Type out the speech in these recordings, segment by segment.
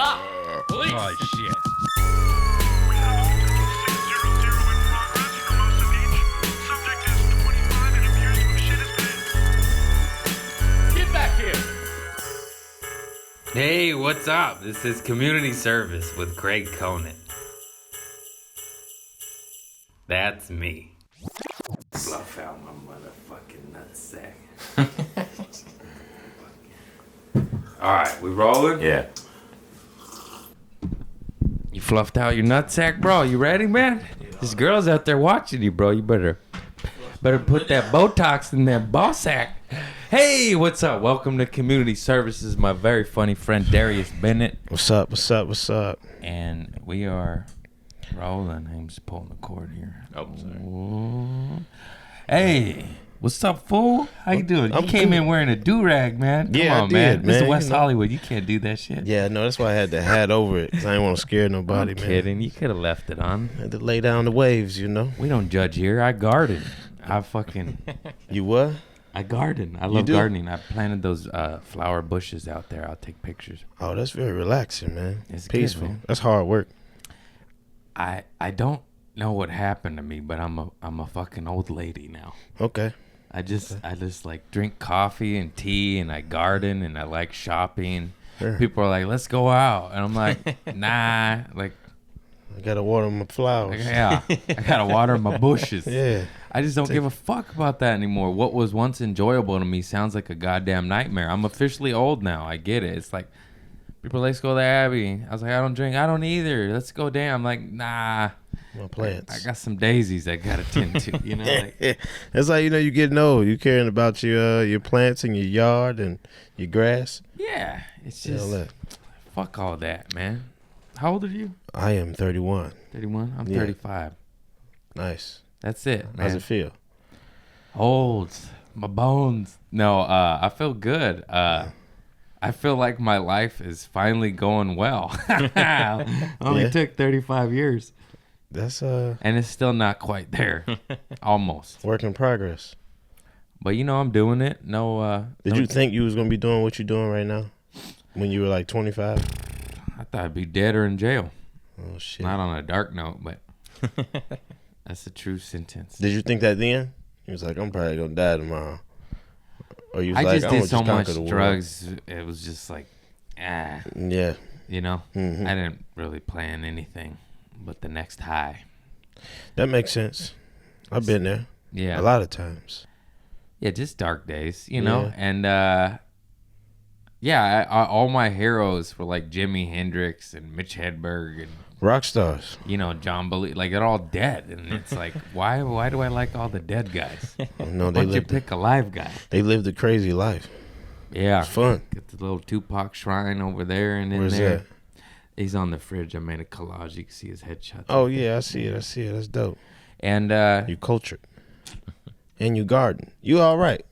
Stop! Police! Oh, shit. We have a 600 in progress for most of each. Subject is 25 and appears to have shit his pants. Get back here! Hey, what's up? This is Community Service with Greg Conant. That's me. Fluff out my motherfucking nutsack. Alright, we rolling? Yeah. You fluffed out your nutsack, bro. You ready, man? This girl's out there watching you, bro. You better put that Botox in that ball sack. Hey, what's up? Welcome to Community Services. My very funny friend Darius Bennett. What's up? What's up? What's up? And we are rolling. I'm just pulling the cord here. Oh, sorry. Ooh. Hey, what's up, fool? How you doing? You I'm came good. in wearing a do-rag, man. Come Yeah, I on, did, man. This is man. West You know. Hollywood. You can't do that shit. Yeah, no, that's why I had the hat over it. 'Cause I didn't want to scare nobody, I'm man. kidding. You could have left it on. I had to lay down the waves, you know. We don't judge here. I garden. I You what? garden. I love do? gardening. I planted those flower bushes out there. I'll take pictures. Oh, that's very relaxing, man. It's good, peaceful. man. That's hard work. I don't know what happened to me, but I'm a fucking old lady now. Okay. I just like drink coffee and tea, and I garden, and I like shopping. Sure. People are like, let's go out, and I'm like, nah. Like, I gotta water my flowers. yeah, I gotta water my bushes. Yeah. I just don't give a fuck about that anymore. What was once enjoyable to me sounds like a goddamn nightmare. I'm officially old now. I get it. It's like, people are like, let's go to the Abbey. I was like, I don't drink. I don't either. Let's go down. I'm like, nah. My plants. I got some daisies I gotta tend to, you know? Like, That's like, you're getting old. You caring about your plants in your yard and your grass. yeah, it's Yeah, just, look. fuck all that, man. How old are you? I am 31. 31? I'm Yeah. 35. Nice. That's it, man. How's it feel? Old. My bones. No, I feel good. I feel like my life is finally going well. Only Yeah. took 35 years. That's And it's still not quite there. Almost. work in progress. But you know I'm doing it. No Did you think you was gonna be doing what you're doing right now when you were like 25? I thought I'd be dead or in jail. Oh shit. Not on a dark note, but that's a true sentence. Did you think that then? He was like, I'm probably gonna die tomorrow. Or you was I like, just I'm did gonna so conquer much the world. drugs. It was just like, Yeah. you know? Mhm. I didn't really plan anything but the next high. That makes sense. I've been there Yeah. a lot of times. Yeah, just dark days, you know? Yeah. And, yeah, all my heroes were like Jimi Hendrix and Mitch Hedberg and, Rock stars. you know, John Belushi. Like, they're all dead. And it's like, why do I like all the dead guys? No, Why they don't you lived. pick a live guy? They lived a crazy life. Yeah. It's fun. Get the little Tupac shrine over there and in Where's there. that? He's on the fridge. I made a collage. You can see his headshot. Oh yeah, I see it. That's dope. And You cultured, and you garden. You all right.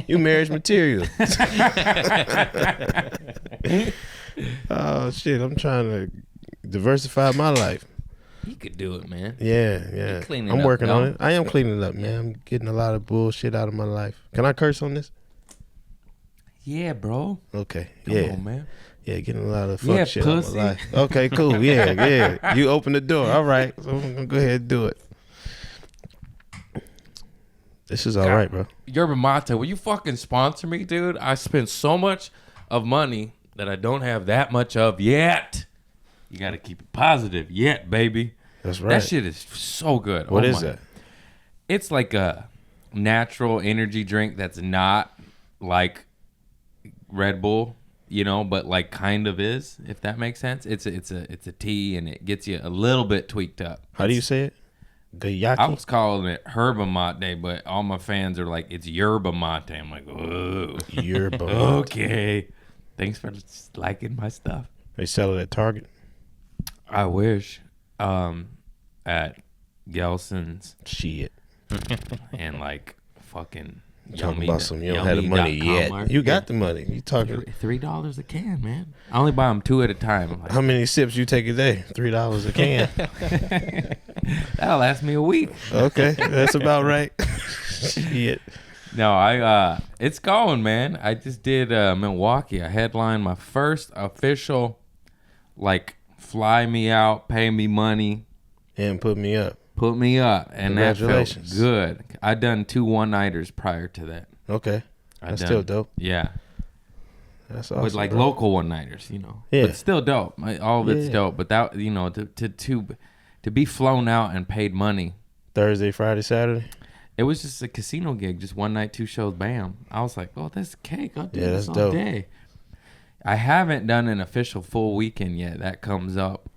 You marriage material. Oh shit! I'm trying to diversify my life. you could do it, man. Yeah. cleaning I'm up, working though. on it. I am cleaning it up, man. I'm getting a lot of bullshit out of my life. Can I curse on this? Yeah, bro. Okay. Come yeah. on, man. Yeah, getting a lot of fuck Yeah, shit pussy. out of my life. Okay, cool. Yeah. You open the door. All right. So I'm gonna go ahead and do it. This is all right, bro. Yerba Mate, will you fucking sponsor me, dude? I spent so much of money that I don't have that much of yet. You got to keep it positive yet, baby. That's right. That shit is so good. What Oh is my- that? It's like a natural energy drink that's not like Red Bull, you know, but like kind of is, if that makes sense. It's a tea, and it gets you a little bit tweaked up. How do you say it? Gayaki? I was calling it Herba Mate, but all my fans are like, it's Yerba Mate. I'm like, oh, Yerba Mate. okay. Thanks for liking my stuff. They sell it at Target. I wish. At Gelson's Shit. and like fucking Talking about some you don't have the money yet. You got the money. You talking $3 a can, man. I only buy them 2 at a time. I'm like, how many sips you take a day? $3 a can. that'll last me a week. Okay, that's about right. Shit. No, it's going, man. I just did Milwaukee. I headlined my first official like fly me out, pay me money, And put me up. and that felt Congratulations. good. I done 2 one-nighters prior to that. Okay. That's still dope. Yeah, That's awesome. with like bro. local one-nighters, Yeah. but still dope. All of it's Yeah. dope. But that to be flown out and paid money. Thursday, Friday, Saturday. It was just a casino gig, just 1 night, 2 shows, bam. I was like, oh, that's cake. I'll do Yeah, this that's all dope. day. I haven't done an official full weekend yet. That comes up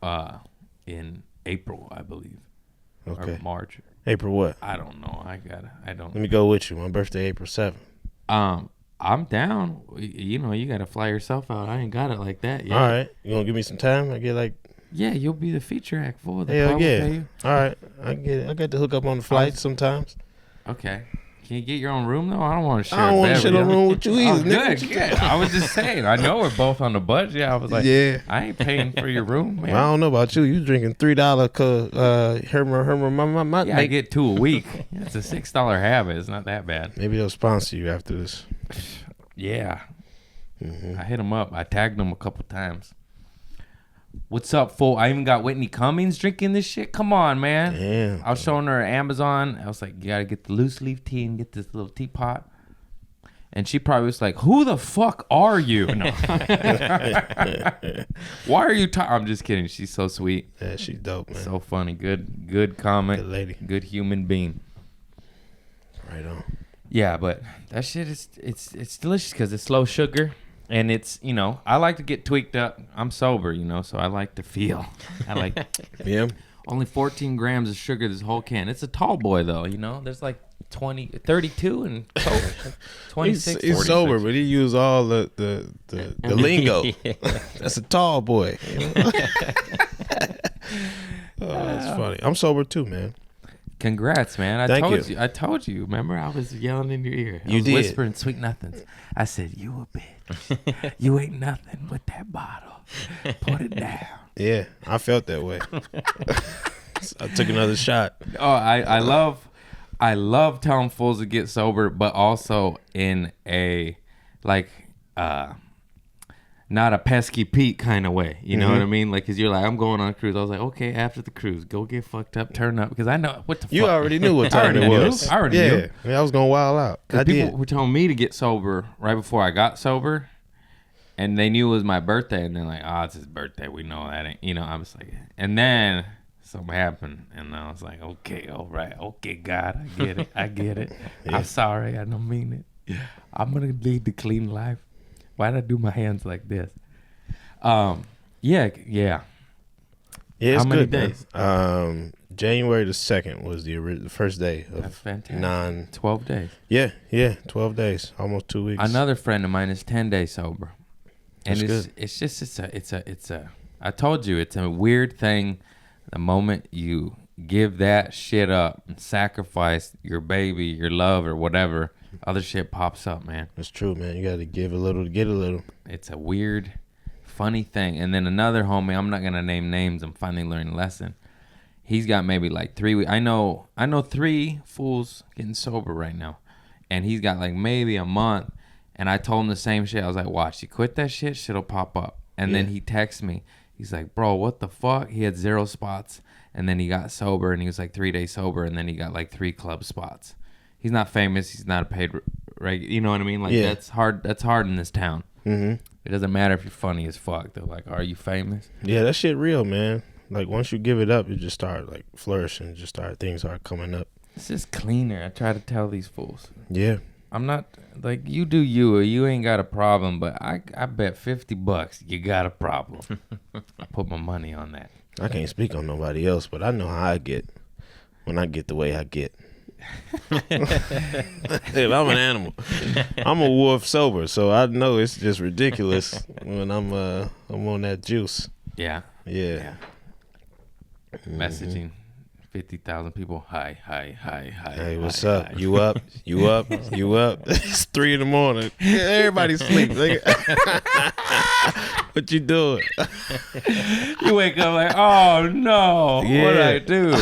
in April, I believe. Okay. Or March. April what? I don't know. I don't. Let me go with you. My birthday, April 7th. I'm down. You got to fly yourself out. I ain't got it like that yet. All right. You gonna give me some time? I get like. Yeah, you'll be the feature act for the Hell yeah. pay you. All right. I get it. I got to hook up on the flight sometimes. Okay. Can you get your own room though? I don't want to share. I don't a want bed to shit with on you. room with you Oh, either. good, nigga. good. I was just saying. I know we're both on the budget. I was like, Yeah. I ain't paying for your room, man. Well, I don't know about you. You drinking $3 my Yeah, I get 2 a week. It's a $6 habit. It's not that bad. Maybe they'll sponsor you after this. Yeah. Mm-hmm. I hit him up. I tagged him a couple times. What's up, fool? I even got Whitney Cummings drinking this shit. Come on, man. Damn. I was showing her Amazon. I was like, you got to get the loose leaf tea and get this little teapot. And she probably was like, who the fuck are you? No. Why are you talking? I'm just kidding. She's so sweet. Yeah, she's dope, man. So funny. Good comment. Good lady. Good human being. Right on. Yeah, but that shit is it's delicious because it's low sugar and it's I like to get tweaked up. I'm sober, so I like to feel. I like Yeah. only 14 grams of sugar this whole can. It's a tall boy though, There's like 32 and 26. He's 46. sober, but he used all the lingo. That's a tall boy. Oh, that's funny. I'm sober too, man. Congrats, man. Thank told you. I told you. Remember, I was yelling in your ear. I You was did. whispering sweet nothings. I said, you a bitch. You ain't nothing but that bottle. Put it down. Yeah, I felt that way. I took another shot. Oh, I love telling fools to get sober, but also in a not a pesky Pete kind of way. You know what I mean? Like, cause you're like, I'm going on a cruise. I was like, okay, after the cruise, go get fucked up, turn up, because I know what the fuck. You already knew what I time already it knew. was. I already knew. Yeah, I was gonna wild out. I Because people did. were telling me to get sober right before I got sober, and they knew it was my birthday, and they're like, "Oh, it's his birthday. We know that ain't." I was like, and then something happened, and I was like, "Okay, all right, okay, God, I get it, I get it. Yeah. I'm sorry, I don't mean it. I'm gonna lead the clean life. Why'd I do my hands like this?" Yeah. Yeah, it's How many good, man. days? January the 2nd was the first day That's of fantastic. 12 days. Yeah, 12 days, almost 2 weeks. Another friend of mine is 10 days sober, and That's it's I told you it's a weird thing. The moment you give that shit up and sacrifice your baby, your love, or whatever, other shit pops up, man. It's true, man. You got to give a little to get a little. It's a weird, funny thing. And then another homie, I'm not gonna name names. I'm finally learning a lesson. He's got maybe like 3 weeks. I know 3 fools getting sober right now, and he's got like maybe a month. And I told him the same shit. I was like, watch, you quit that shit, shit'll pop up. And then he texts me. He's like, bro, what the fuck? He had 0 spots, and then he got sober, and he was like 3 days sober, and then he got like 3 club spots. He's not famous. He's not a paid, you know what I mean? Like that's hard. That's hard in this town. Mm-hmm. It doesn't matter if you're funny as fuck. They're like, are you famous? Yeah, that shit real, man. Like once you give it up, it just start like flourishing. Things start coming up. It's just cleaner. I try to tell these fools. Yeah. I'm not like you do you or you ain't got a problem, but I bet $50 you got a problem. I put my money on that. I can't speak on nobody else, but I know how I get when I get the way I get. If I'm an animal, I'm a wolf sober, so I know it's just ridiculous when I'm on that juice. Yeah. Yeah. Messaging 50,000 people. Hi. Hey, what's hi, up? hi. You up? You up? You up? It's 3 a.m. Everybody's asleep. What you doing? You wake up like, oh no, what'd I do?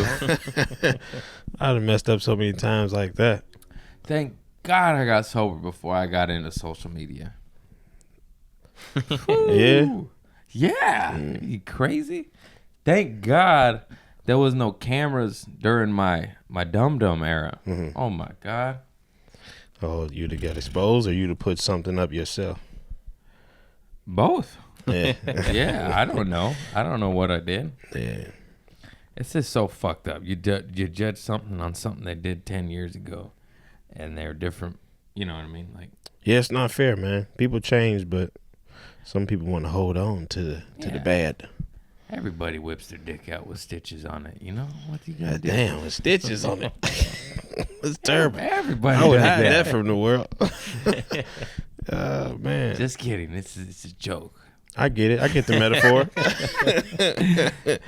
I done messed up so many times like that. Thank God I got sober before I got into social media. Yeah. Yeah. You crazy? Thank God there was no cameras during my dum-dum era. Oh, my God. Oh, you to get exposed, or you to put something up yourself? Both. Yeah. Yeah, I don't know. I don't know what I did. Yeah. It's just so fucked up. You judge something on something they did 10 years ago, and they're different. You know what I mean? Like, Yeah, it's not fair, man. People change, but some people want to hold on to the bad. everybody whips their dick out with stitches on it. You know what you gotta do? Damn, with stitches on it. It's terrible. Everybody I would does hide that from the world. Oh, man. Just kidding. It's a joke. I get it. I get the metaphor.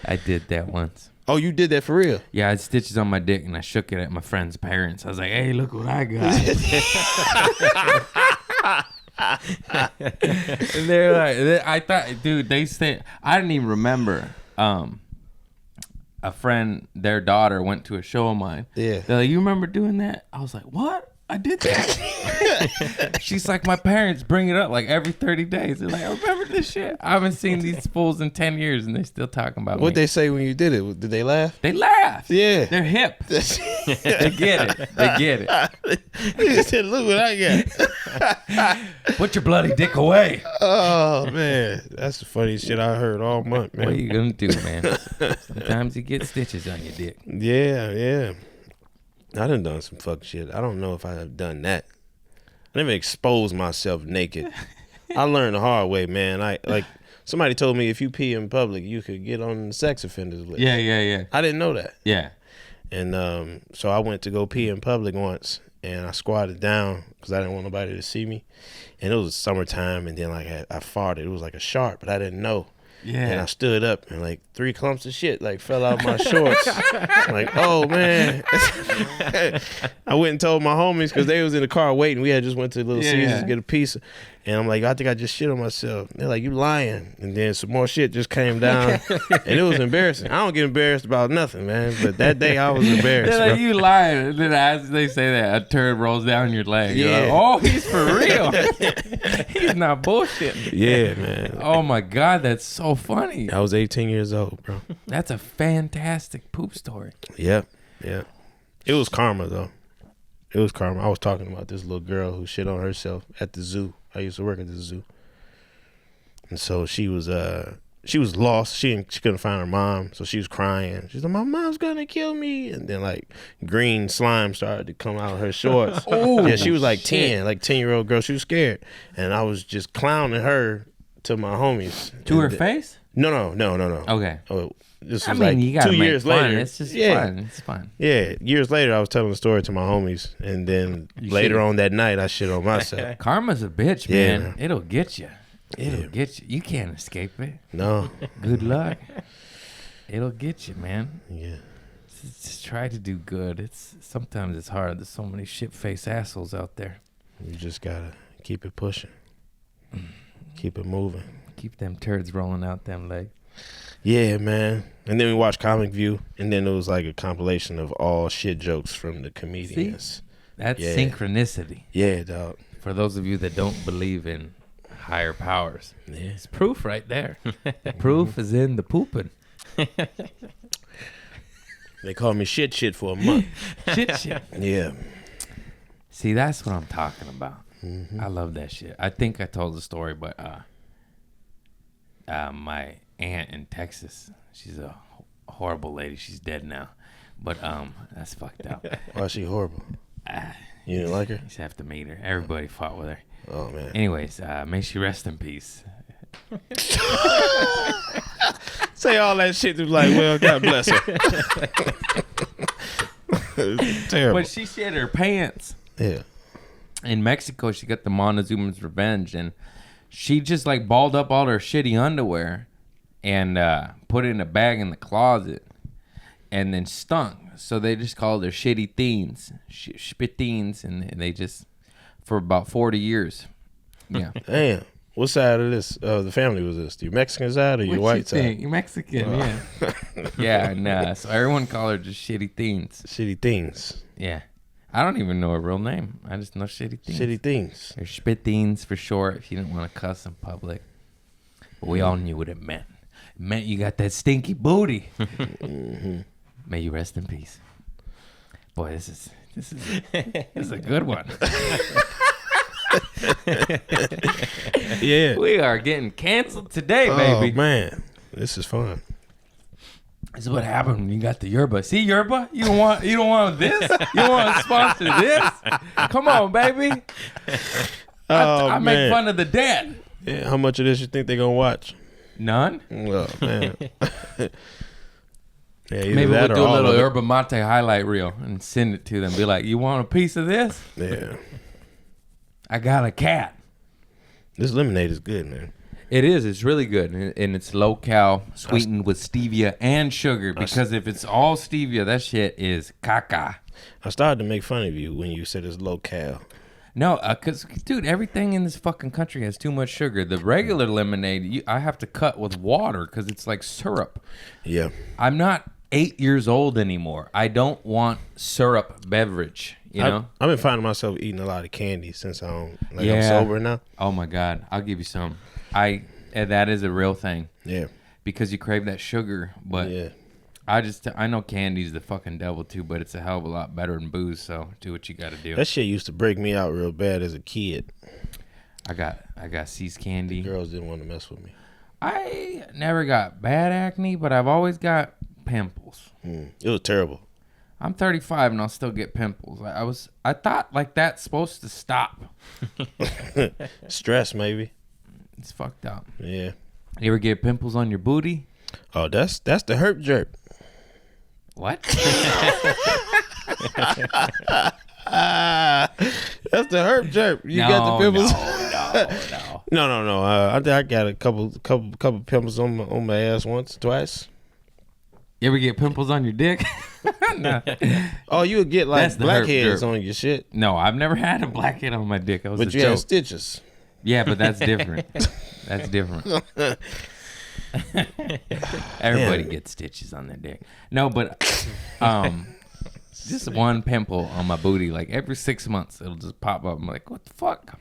I did that once. Oh, you did that for real? Yeah, I had stitches on my dick, and I shook it at my friend's parents. I was like, "Hey, look what I got!" And they're like, "I thought, dude." They said I didn't even remember. A friend, their daughter went to a show of mine. Yeah. They're like, "You remember doing that?" I was like, "What? I did that." She's like, "My parents bring it up like every 30 days. They're like, I remember this shit. I haven't seen these fools in 10 years, and they're still talking about What'd me." they say when you did it? Did they laugh? They laugh. Yeah. They're hip. They get it. They get it. He said, "Look what I got." Put your bloody dick away. Oh, man. That's the funniest shit I heard all month, man. What are you gonna do, man? Sometimes you get stitches on your dick. Yeah. I done some fuck shit. I don't know if I have done that. I never exposed myself naked. I learned the hard way, man. Somebody told me if you pee in public, you could get on the sex offenders list. Yeah. I didn't know that. Yeah. And so I went to go pee in public once, and I squatted down because I didn't want nobody to see me. And it was summertime, and then I farted. It was like a shark, but I didn't know. Yeah. And I stood up, and like 3 clumps of shit like fell out my shorts. I'm like, oh man. I went and told my homies because they was in the car waiting. We had just went to Little Caesars to get a pizza. And I'm like, I think I just shit on myself. They're like, you lying. And then some more shit just came down. And it was embarrassing. I don't get embarrassed about nothing, man. But that day I was embarrassed. They're like, bro. you lying. And then as they say that, a turd rolls down your leg. You're like, Yeah. oh, he's for real. He's not bullshitting. Yeah, man. Oh my God, that's so funny. I was 18 years old, bro. That's a fantastic poop story. Yep. It was karma, though. It was karma. I was talking about this little girl who shit on herself at the zoo. I used to work at the zoo. And so she was lost. She couldn't find her mom, so she was crying. She's like, my mom's gonna kill me. And then like green slime started to come out of her shorts. Oh, yeah, she was like shit. 10, like 10-year-old girl. She was scared. And I was just clowning her to my homies. To her And face? No. Okay. Oh, this I was mean, you like gotta 2 make years fun. later. It's just fun. It's fun. Yeah, years later, I was telling the story to my homies, and then later on that night, I shit on myself. Karma's a bitch, Yeah, man. man. It'll get you. It'll Yeah. get you. You can't escape it. No, Good luck. It'll get you, man. yeah, Just try to do good. Sometimes it's hard. There's so many shit-faced assholes out there. you just gotta keep it pushing, keep it moving. Keep them turds rolling out them legs. Yeah, man. And then we watched Comic View, and then it was like a compilation of all shit jokes from the comedians. That's Yeah. synchronicity. Yeah, dog. For those of you that don't believe in higher powers, Yeah. it's proof right there. The proof is in the pooping. They called me shit for a month. Shit. Yeah. See, that's what I'm talking about. Mm-hmm. I love that shit. I think I told the story, but my aunt in Texas, she's a horrible lady. She's dead now, but that's fucked up. Why is she horrible? You didn't like her? You just have to meet her. Everybody fought with her. Oh, man. Anyways, may she rest in peace. Say all that shit to be like, well, God bless her. It's terrible. But she shit her pants. Yeah. In Mexico, she got the Montezuma's revenge, and she just like balled up all her shitty underwear and put it in a bag in the closet and then stunk. So they just called her shitty teens, spitteens, and they just, for about 40 years. Yeah. Damn. What side of this, the family was this? Your Mexican side or your What you white side? think? You're Mexican, yeah. Yeah, and so everyone called her just shitty teens. Shitty things. Yeah. I don't even know her real name. I just know shitty teens. Shitty things. Or spitteens for short if you didn't want to cuss in public. But we all knew what it meant. It meant you got that stinky booty. May you rest in peace. Boy, this is a good one. Yeah. We are getting canceled today, baby. Oh man, this is fun. This is what happened when you got the yerba. See, yerba? You don't want this? You don't want to sponsor this? Come on, baby. I make fun of the dead. Yeah, how much of this you think they're gonna watch? None. Oh man. Yeah, Maybe we'll do a little yerba mate highlight reel and send it to them. Be like, you want a piece of this? Yeah. I got a cat. This lemonade is good, man. It is. It's really good. And it's low cal, sweetened with stevia and sugar. Because if it's all stevia, that shit is caca. I started to make fun of you when you said it's low cal. No, because, dude, everything in this fucking country has too much sugar. The regular lemonade, I have to cut with water because it's like syrup. Yeah. I'm not 8 years old anymore. I don't want syrup beverage, you know? I've been finding myself eating a lot of candy since I'm sober now. Oh, my God. I'll give you some. That is a real thing. Yeah. Because you crave that sugar, but... Yeah. I know candy's the fucking devil too, but it's a hell of a lot better than booze. So do what you got to do. That shit used to break me out real bad as a kid. I got C's candy. The girls didn't want to mess with me. I never got bad acne, but I've always got pimples. It was terrible. I'm 35 and I'll still get pimples. I thought like that's supposed to stop. Stress maybe. It's fucked up. Yeah. You ever get pimples on your booty? Oh, that's the herp jerk. What? That's the herp jerk. You got the pimples? No. I think I got a couple pimples on my ass once, twice. You ever get pimples on your dick? No. Oh, you would get like That's the blackheads herp on your shit. No, I've never had a blackhead on my dick. But you had stitches. Yeah, but that's different. That's different. Everybody gets stitches on their dick. No, but just one pimple on my booty. Like every 6 months, it'll just pop up. I'm like, what the fuck?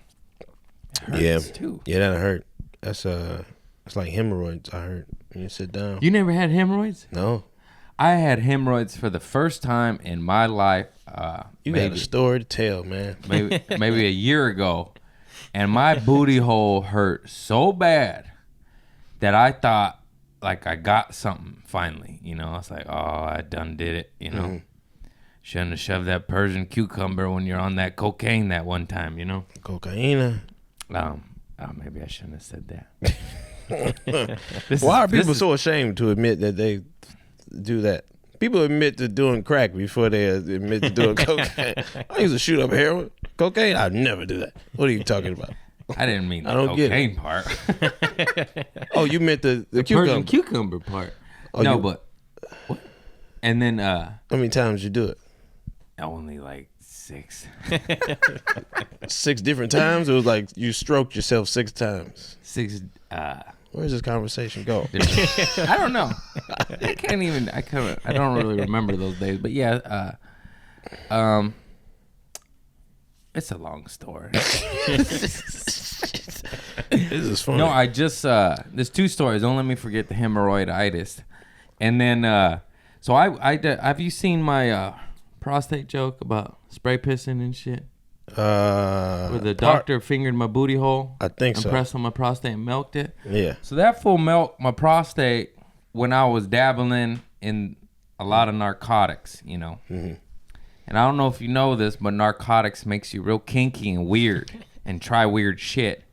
It hurts too. Yeah, that hurt. That's it's like hemorrhoids. I heard when you sit down. You never had hemorrhoids? No. I had hemorrhoids for the first time in my life. You got a story to tell, man. maybe a year ago, and my booty hole hurt so bad that I thought like I got something finally, you know. I was like, oh, I done did it, you know. Shouldn't have shoved that Persian cucumber when you're on that cocaine that one time, you know. Cocaine. Maybe I shouldn't have said that. Why are people so ashamed to admit that they do that? People admit to doing crack before they admit to doing cocaine. I used to shoot up heroin. Cocaine? I'd never do that. What are you talking about? I didn't mean the cocaine part. Oh, you meant the cucumber. Persian cucumber part. Oh, no, but what? And then how many times you do it? Only like 6. 6 different times? It was like you stroked yourself 6 times. 6 Where's this conversation go? I don't know. I don't really remember those days, but yeah, it's a long story. This is funny. No, I just there's 2 stories. Don't let me forget the hemorrhoiditis. And then so I have you seen my prostate joke about spray pissing and shit? Where the doctor fingered my booty hole. I think so. And pressed on my prostate and milked it. Yeah. So that fool milked my prostate when I was dabbling in a lot of narcotics, you know. Mm-hmm. And I don't know if you know this, but narcotics makes you real kinky and weird and try weird shit.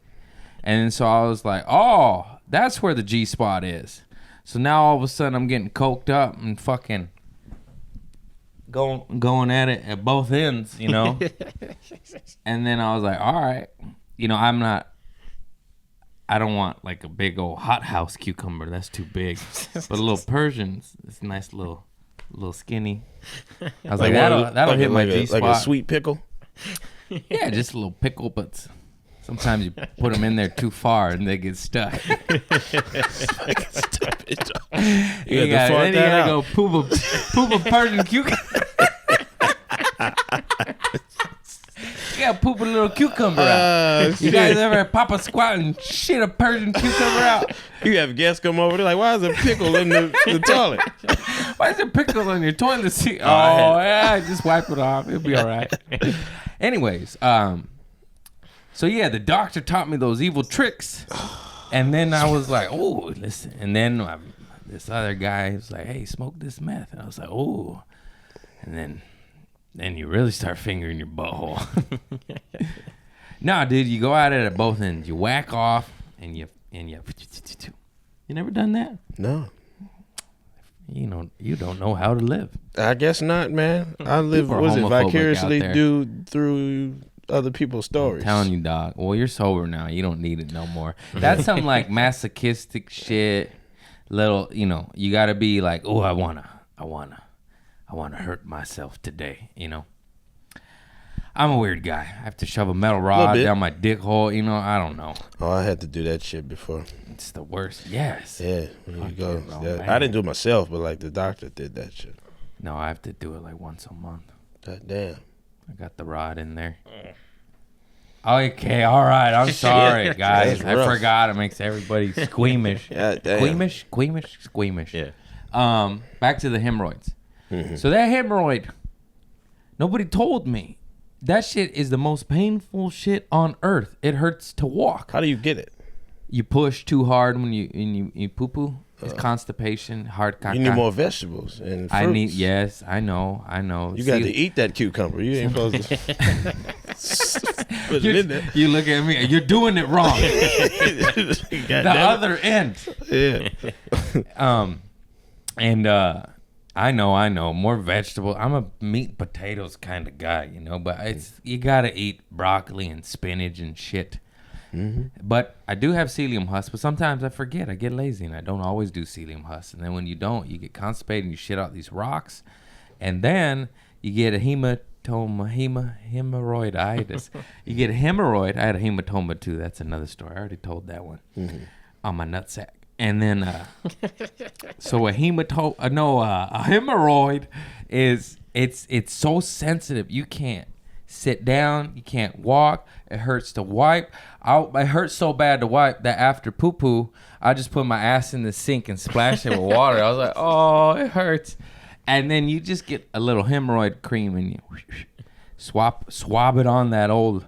And so I was like, oh, that's where the G-spot is. So now all of a sudden I'm getting coked up and fucking going at it at both ends, you know. And then I was like, all right, you know, I don't want like a big old hothouse cucumber. That's too big. But a little Persian, it's a nice little skinny. I was like that'll hit my G-spot. Like a sweet pickle? Yeah, just a little pickle, but sometimes you put them in there too far and they get stuck. You gotta go poop a Persian cucumber. gotta poop a little cucumber out. You guys ever pop a squat and shit a Persian cucumber out? You have guests come over. They're like, "Why is there pickle in the toilet?" Why is there pickles on your toilet seat? Oh, yeah, just wipe it off. It'll be all right. Anyways, so yeah, the doctor taught me those evil tricks, and then I was like, "Oh, listen." And then this other guy was like, "Hey, smoke this meth," and I was like, "Oh," and then you really start fingering your butthole. Nah, dude, you go at it at both ends. You whack off, and you never done that? No. You don't know how to live. I guess not, man. I live People are homophobic vicariously out there. through other people's stories. I'm telling you, dog. Well, you're sober now. You don't need it no more. That's some like masochistic shit. Little, you gotta be like, oh, I wanna hurt myself today. I'm a weird guy. I have to shove a metal rod down my dick hole. I don't know. Oh, I had to do that shit before. It's the worst. Yes. Yeah. There you go. bro, Yeah. man. I didn't do it myself, but like the doctor did that shit. No, I have to do it like once a month. God damn. I got the rod in there. Okay, all right. I'm sorry, guys. That's I rough. forgot. It makes everybody squeamish. God damn. Squeamish. Yeah. Back to the hemorrhoids. So that hemorrhoid, nobody told me. That shit is the most painful shit on earth. It hurts to walk. How do you get it? You push too hard when you poo poo. It's constipation, hard caca. You need more vegetables and fruits. I need. Yes, I know. You got to eat that cucumber. You ain't supposed to put it in there. You look at me. You're doing it wrong. The other end. Yeah. And I know more vegetable. I'm a meat and potatoes kind of guy, but you gotta eat broccoli and spinach and shit. But I do have psyllium husk, but sometimes I forget. I get lazy and I don't always do psyllium husk. And then when you don't, you get constipated and you shit out these rocks, and then you get a hemorrhoiditis. You get a hemorrhoid. I had a hematoma too. That's another story. I already told that one on my nutsack. And then, so a hemorrhoid is it's so sensitive. You can't sit down. You can't walk. It hurts to wipe. It hurts so bad to wipe that after poo poo, I just put my ass in the sink and splash it with water. I was like, oh, it hurts. And then you just get a little hemorrhoid cream and you swab it on that old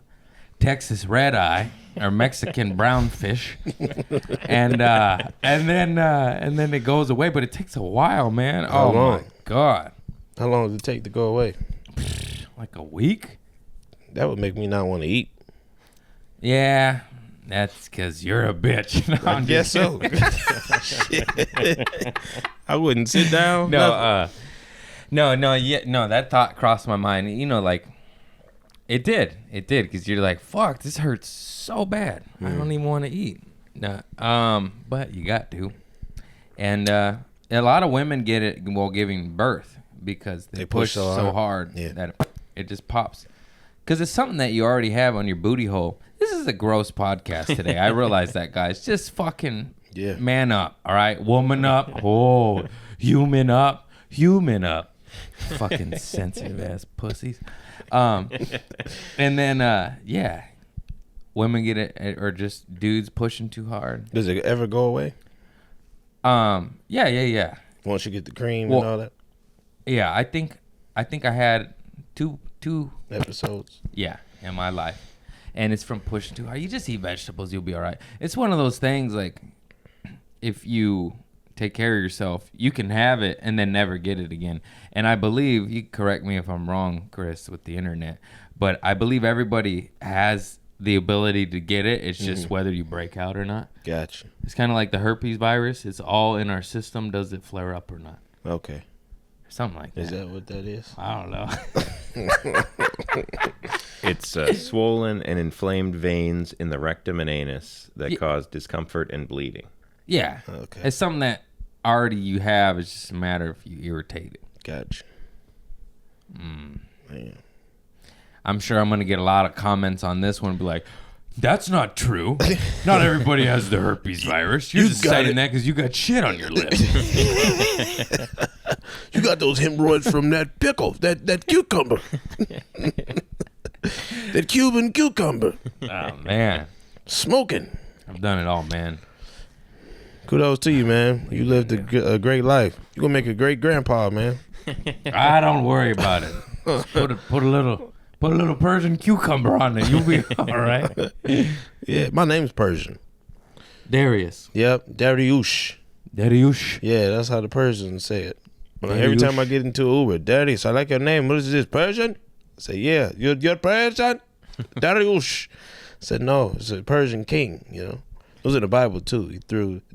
Texas red eye. Or Mexican brown fish, and then it goes away, but it takes a while, man. How long? My god! How long does it take to go away? Like a week? That would make me not want to eat. Yeah, that's because you're a bitch. No, I guess so. I wouldn't sit down. No, that thought crossed my mind. Like it did, because you're like, fuck, this hurts so bad. I don't even want to eat. No, but you got to. And a lot of women get it while giving birth because they push so hard that it just pops. Because it's something that you already have on your booty hole. This is a gross podcast today. I realize that, guys. Just fucking man up, all right? Woman up. Oh, human up. Fucking sensitive ass pussies. And then, women get it, or just dudes pushing too hard. Does it ever go away? Yeah. Once you get the cream and all that? Yeah, I think I had two episodes. Yeah, in my life. And it's from pushing too hard. You just eat vegetables, you'll be all right. It's one of those things, like, if you take care of yourself, you can have it and then never get it again. And I believe, you correct me if I'm wrong, Chris, with the internet, but I believe everybody has the ability to get it. It's just whether you break out or not. Gotcha. It's kind of like the herpes virus. It's all in our system. Does it flare up or not? Okay. Something like that. Is that what that is? I don't know. It's swollen and inflamed veins in the rectum and anus that cause discomfort and bleeding. Yeah. Okay. It's something that already you have. It's just a matter if you irritate it. Gotcha. Man. I'm sure I'm going to get a lot of comments on this one and be like, that's not true. Not everybody has the herpes virus. You're just citing that because you got shit on your lips. You got those hemorrhoids from that pickle, that cucumber. That Cuban cucumber. Oh man, Smoking. I've done it all, man. Kudos to you, man. You lived a great life. You're going to make a great grandpa, man. I don't worry about it. Just put a little Persian cucumber on it. You'll be all right. Yeah, my name's Persian. Darius. Yep, Darius. Darius. Yeah, that's how the Persians say it. Every Darius. time I get into Uber, Darius, I like your name. What is this, Persian? I say, yeah, you're Persian? Darius. I said, no, it's a Persian king, you know. It was in the Bible, too.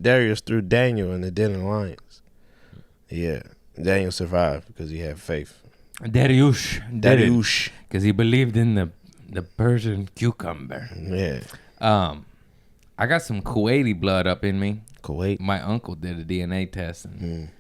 Darius threw Daniel in the den of lions. Yeah, Daniel survived because he had faith. Darius. Darius. Because he believed in the Persian cucumber. Yeah. I got some Kuwaiti blood up in me. Kuwait. My uncle did a DNA test, and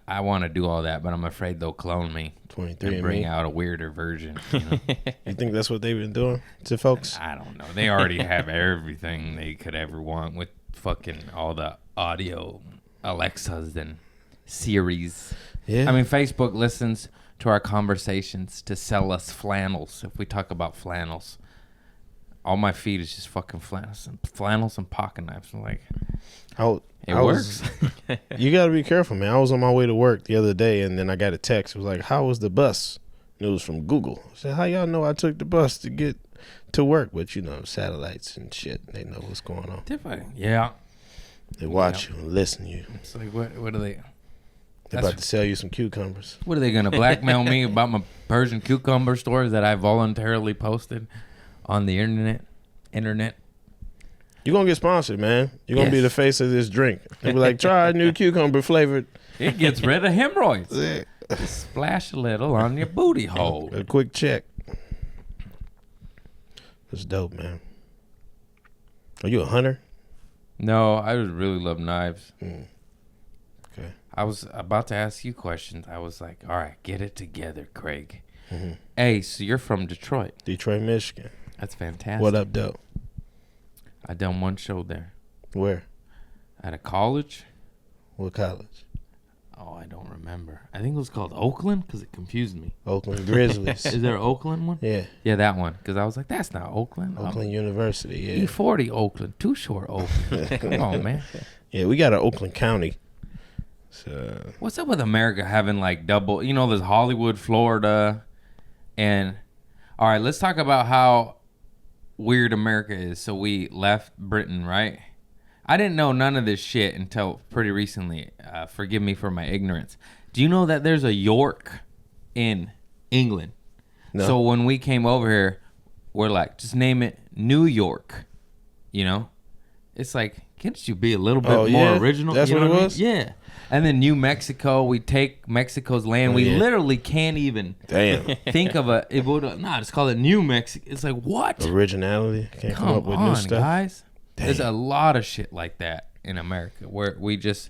I want to do all that, but I'm afraid they'll clone me 23 and bring out a weirder version. You know? You think that's what they've been doing to folks? I don't know. They already have everything they could ever want with fucking all the audio Alexas and Siris. Yeah. I mean, Facebook listens to our conversations to sell us flannels. If we talk about flannels, all my feed is just fucking flannels and pocket knives. I'm like, it works. You got to be careful, man. I was on my way to work the other day, and then I got a text. It was like, how was the bus? And it was from Google. I said, how y'all know I took the bus to get to work? But, you know, satellites and shit, they know what's going on. Yeah. They watch you and listen to you. It's like, what are they? They're about to sell you some cucumbers. What are they going to blackmail me about my Persian cucumber stories that I voluntarily posted on the internet? You're going to get sponsored, man. You're going to be the face of this drink. They'll be like, try a new cucumber flavored. It gets rid of hemorrhoids. Yeah. Just splash a little on your booty hole. A quick check. That's dope, man. Are you a hunter? No, I just really love knives. Okay. I was about to ask you questions. I was like, all right, get it together, Craig. Hey, so you're from Detroit. Detroit, Michigan. That's fantastic. What up, dope? I done one show there. Where? At a college. What college? Oh, I don't remember. I think it was called Oakland because it confused me. Oakland Grizzlies. Is there an Oakland one? Yeah. Yeah, that one. Because I was like, that's not Oakland. Oakland University, yeah. E40 Oakland. Too short Oakland. Come on, man. Yeah, we got an Oakland County. So What's up with America having like double, you know, there's Hollywood, Florida, and all right, let's talk about how weird America is. So we left Britain, right? I didn't know none of this shit until pretty recently. Forgive me for my ignorance. Do you know that there's a York in England? No. So when we came over here, we're like, just name it New York. You know? It's like, can't you be a little bit more original? That's you know what it I mean? was? Yeah. And then New Mexico, we take Mexico's land. We literally can't even think of just call it New Mexico. It's like, what? Originality. Can't come up with on, new stuff. Guys. Damn. There's a lot of shit like that in America where we just...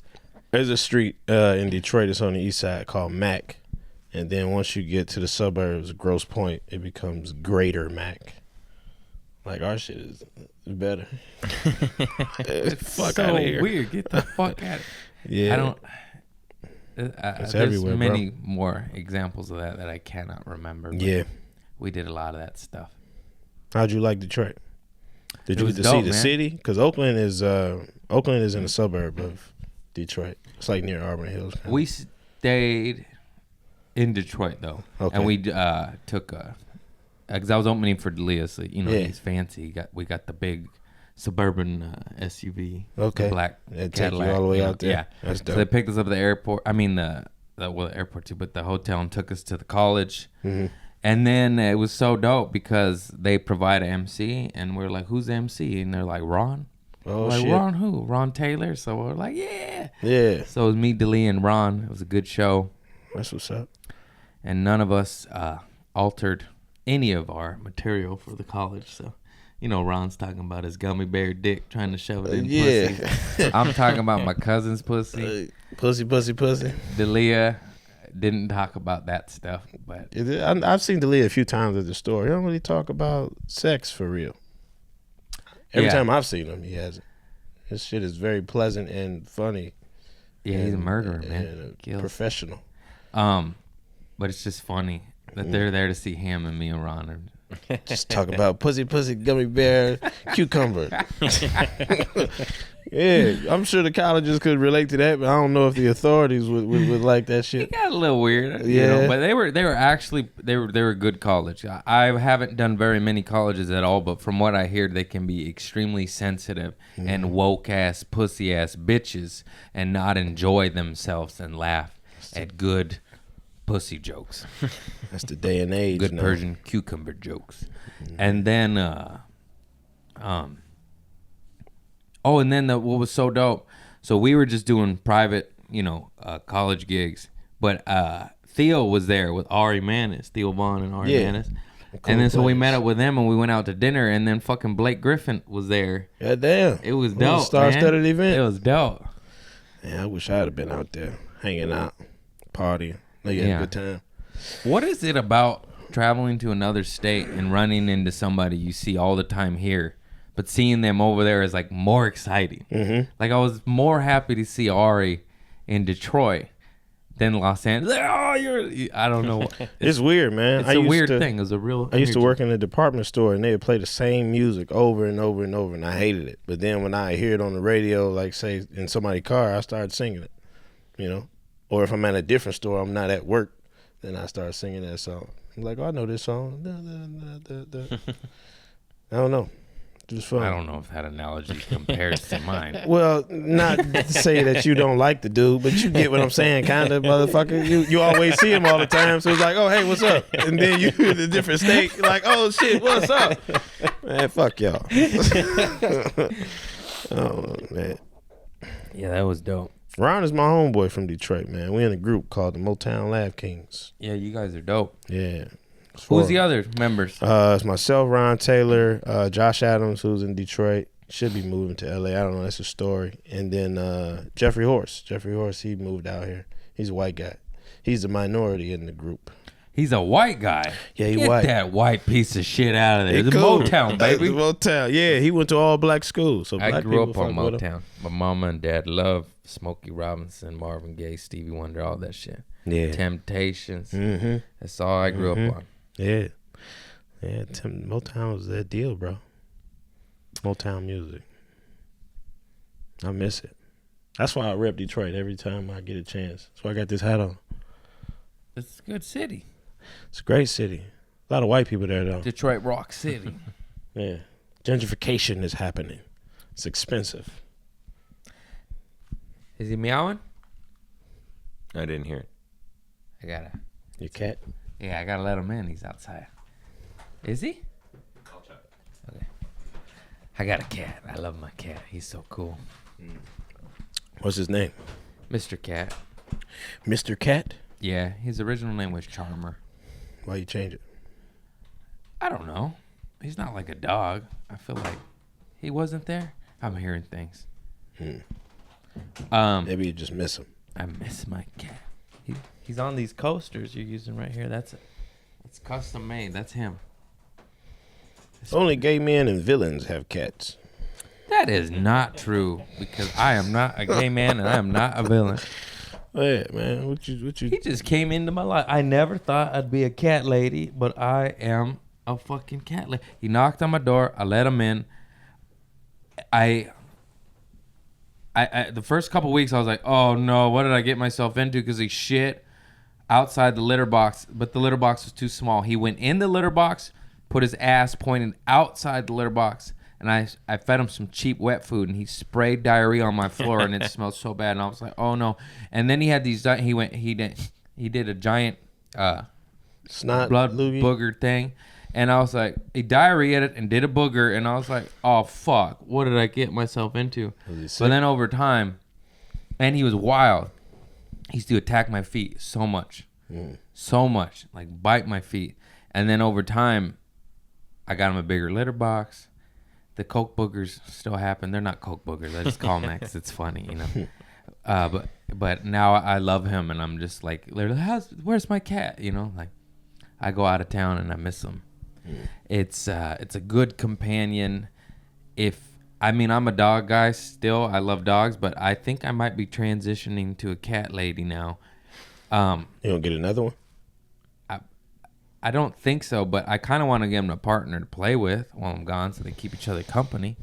There's a street in Detroit that's on the east side called Mac. And then once you get to the suburbs, Grosse Pointe, it becomes Greater Mac. Like, our shit is better. Fuck so out of here. weird. Get the fuck out of Yeah. I don't... It's there's everywhere, many bro. more examples of that I cannot remember. But Yeah. we did a lot of that stuff. How'd you like Detroit? Did you was get to see dope, the man. city? Because Oakland is in a suburb of Detroit. It's like near Auburn Hills. kinda. We stayed in Detroit though, Okay. and we took because I was opening for Darius, so you know Yeah. he's fancy. We got the big suburban SUV, Okay. the black They take you Cadillac, all the way you know, out there. Yeah, That's so dope. they picked us up at the airport. I mean the airport too, but the hotel, and took us to the college. Mm-hmm. And then it was so dope because they provide an MC, and we're like, "Who's the MC?" And they're like, "Ron." Oh, We're like, shit. Ron who? Ron Taylor. So we're like, "Yeah." Yeah. So it was me, Delee, and Ron. It was a good show. That's what's up. And none of us altered any of our material for the college. So, you know, Ron's talking about his gummy bear dick trying to shove it in pussy. I'm talking about my cousin's pussy. Pussy. Delia didn't talk about that stuff, but I've seen Delia a few times at the store. He don't really talk about sex for real. Every Yeah. time I've seen him, he hasn't. His shit is very pleasant and funny. yeah, he's a and- murderer, man. and Kills. professional. But it's just funny that they're there to see him and me and Ron. Just talk about pussy, gummy bear, cucumber. Yeah, I'm sure the colleges could relate to that, but I don't know if the authorities would like that It shit. got a little weird, Yeah. but they were actually they were a good college. I haven't done very many colleges at all, but from what I hear, they can be extremely sensitive and woke ass pussy ass bitches and not enjoy themselves and laugh at good pussy jokes, That's the day and age. good now. Persian cucumber jokes, and then oh, and then what was so dope? So we were just doing private, college gigs, but Theo was there with Ari Manis, Theo Vaughn and Ari Yeah. Manis. Cool And then so we players. met up with them and we went out to dinner, and then fucking Blake Griffin was there. God damn. It was a dope, star-studded man. event. It was dope. Yeah, I wish I'd have been out there hanging out, partying. Know you had Yeah. a good time. What is it about traveling to another state and running into somebody you see all the time here, but seeing them over there is like more exciting? Mm-hmm. Like I was more happy to see Ari in Detroit than Los Angeles. I don't know. It's weird, man. It's I a used weird to- thing. It was a real. I used to energy. work in a department store, and they would play the same music over and over and over, and I hated it. But then when I hear it on the radio, like say in somebody's car, I started singing it, Or if I'm at a different store, I'm not at work, then I start singing that song. I'm like, oh, I know this song. I don't know. It was fun. I don't know if that analogy compares to mine. Well, not to say that you don't like the dude, but you get what I'm saying, kind of, motherfucker. You always see him all the time, so it's like, oh, hey, what's up? And then you in a different state, like, oh, shit, what's up? Man, fuck y'all. Oh, man. Yeah, that was dope. Ron is my homeboy from Detroit, man. We in a group called the Motown Lab Kings. Yeah, you guys are dope. Yeah. Who's the other members? It's myself, Ron Taylor, Josh Adams, who's in Detroit. Should be moving to LA. I don't know. That's a story. And then Jeffrey Horse. Jeffrey Horse, he moved out here. He's a white guy. He's the minority in the group. He's a white guy. Yeah, he Get white. that white piece of shit out of there. It's cool. Motown, baby. It's Motown. Yeah, he went to all black schools. So I black grew up people on fuck with him. Motown. My mama and dad loved Smokey Robinson, Marvin Gaye, Stevie Wonder, all that shit. Yeah. Temptations. Mm-hmm. That's all I grew up on. Yeah. Yeah, Motown was that deal, bro. Motown music. I miss it. That's why I rep Detroit every time I get a chance. That's why I got this hat on. It's a good city. It's a great city. A lot of white people there, though. Detroit Rock City. Yeah. Gentrification is happening. It's expensive. Is he meowing? I didn't hear it. I gotta. Your cat? Yeah, I gotta let him in. He's outside. Is he? Okay. I got a cat. I love my cat. He's so cool. What's his name? Mr. Cat. Mr. Cat? Yeah, his original name was Charmer. Why you change it? I don't know. He's not like a dog. I feel like he wasn't there. I'm hearing things. Maybe you just miss him. I miss my cat. He's on these coasters you're using right here. It's custom made. That's him. Only gay men and villains have cats. That is not true because I am not a gay man and I am not a villain. Yeah, man. What you? He just came into my life. I never thought I'd be a cat lady, but I am a fucking cat lady. He knocked on my door. I let him in. I the first couple weeks I was like, oh no, what did I get myself into? Because he shit outside the litter box, but the litter box was too small. He went in the litter box, put his ass pointed outside the litter box, and I fed him some cheap wet food, and he sprayed diarrhea on my floor, and it smelled so bad, and I was like, oh no. And then he had these, he did a giant Snot blood loogie. booger thing, and I was like, he diarrheaed it and did a booger, and I was like, oh fuck, what did I get myself into? Was he But sick? then over time, and he was wild. He used to attack my feet so much, like bite my feet. And then over time, I got him a bigger litter box. The Coke boogers still happen. They're not Coke boogers. I just call them that 'cause it's funny, you know. But now I love him, and I'm just like, where's my cat? You know, like I go out of town and I miss him. It's a good companion. I'm a dog guy still. I love dogs, but I think I might be transitioning to a cat lady now. You gonna get another one? I don't think so, but I kind of want to give them a partner to play with while I'm gone, so they keep each other company.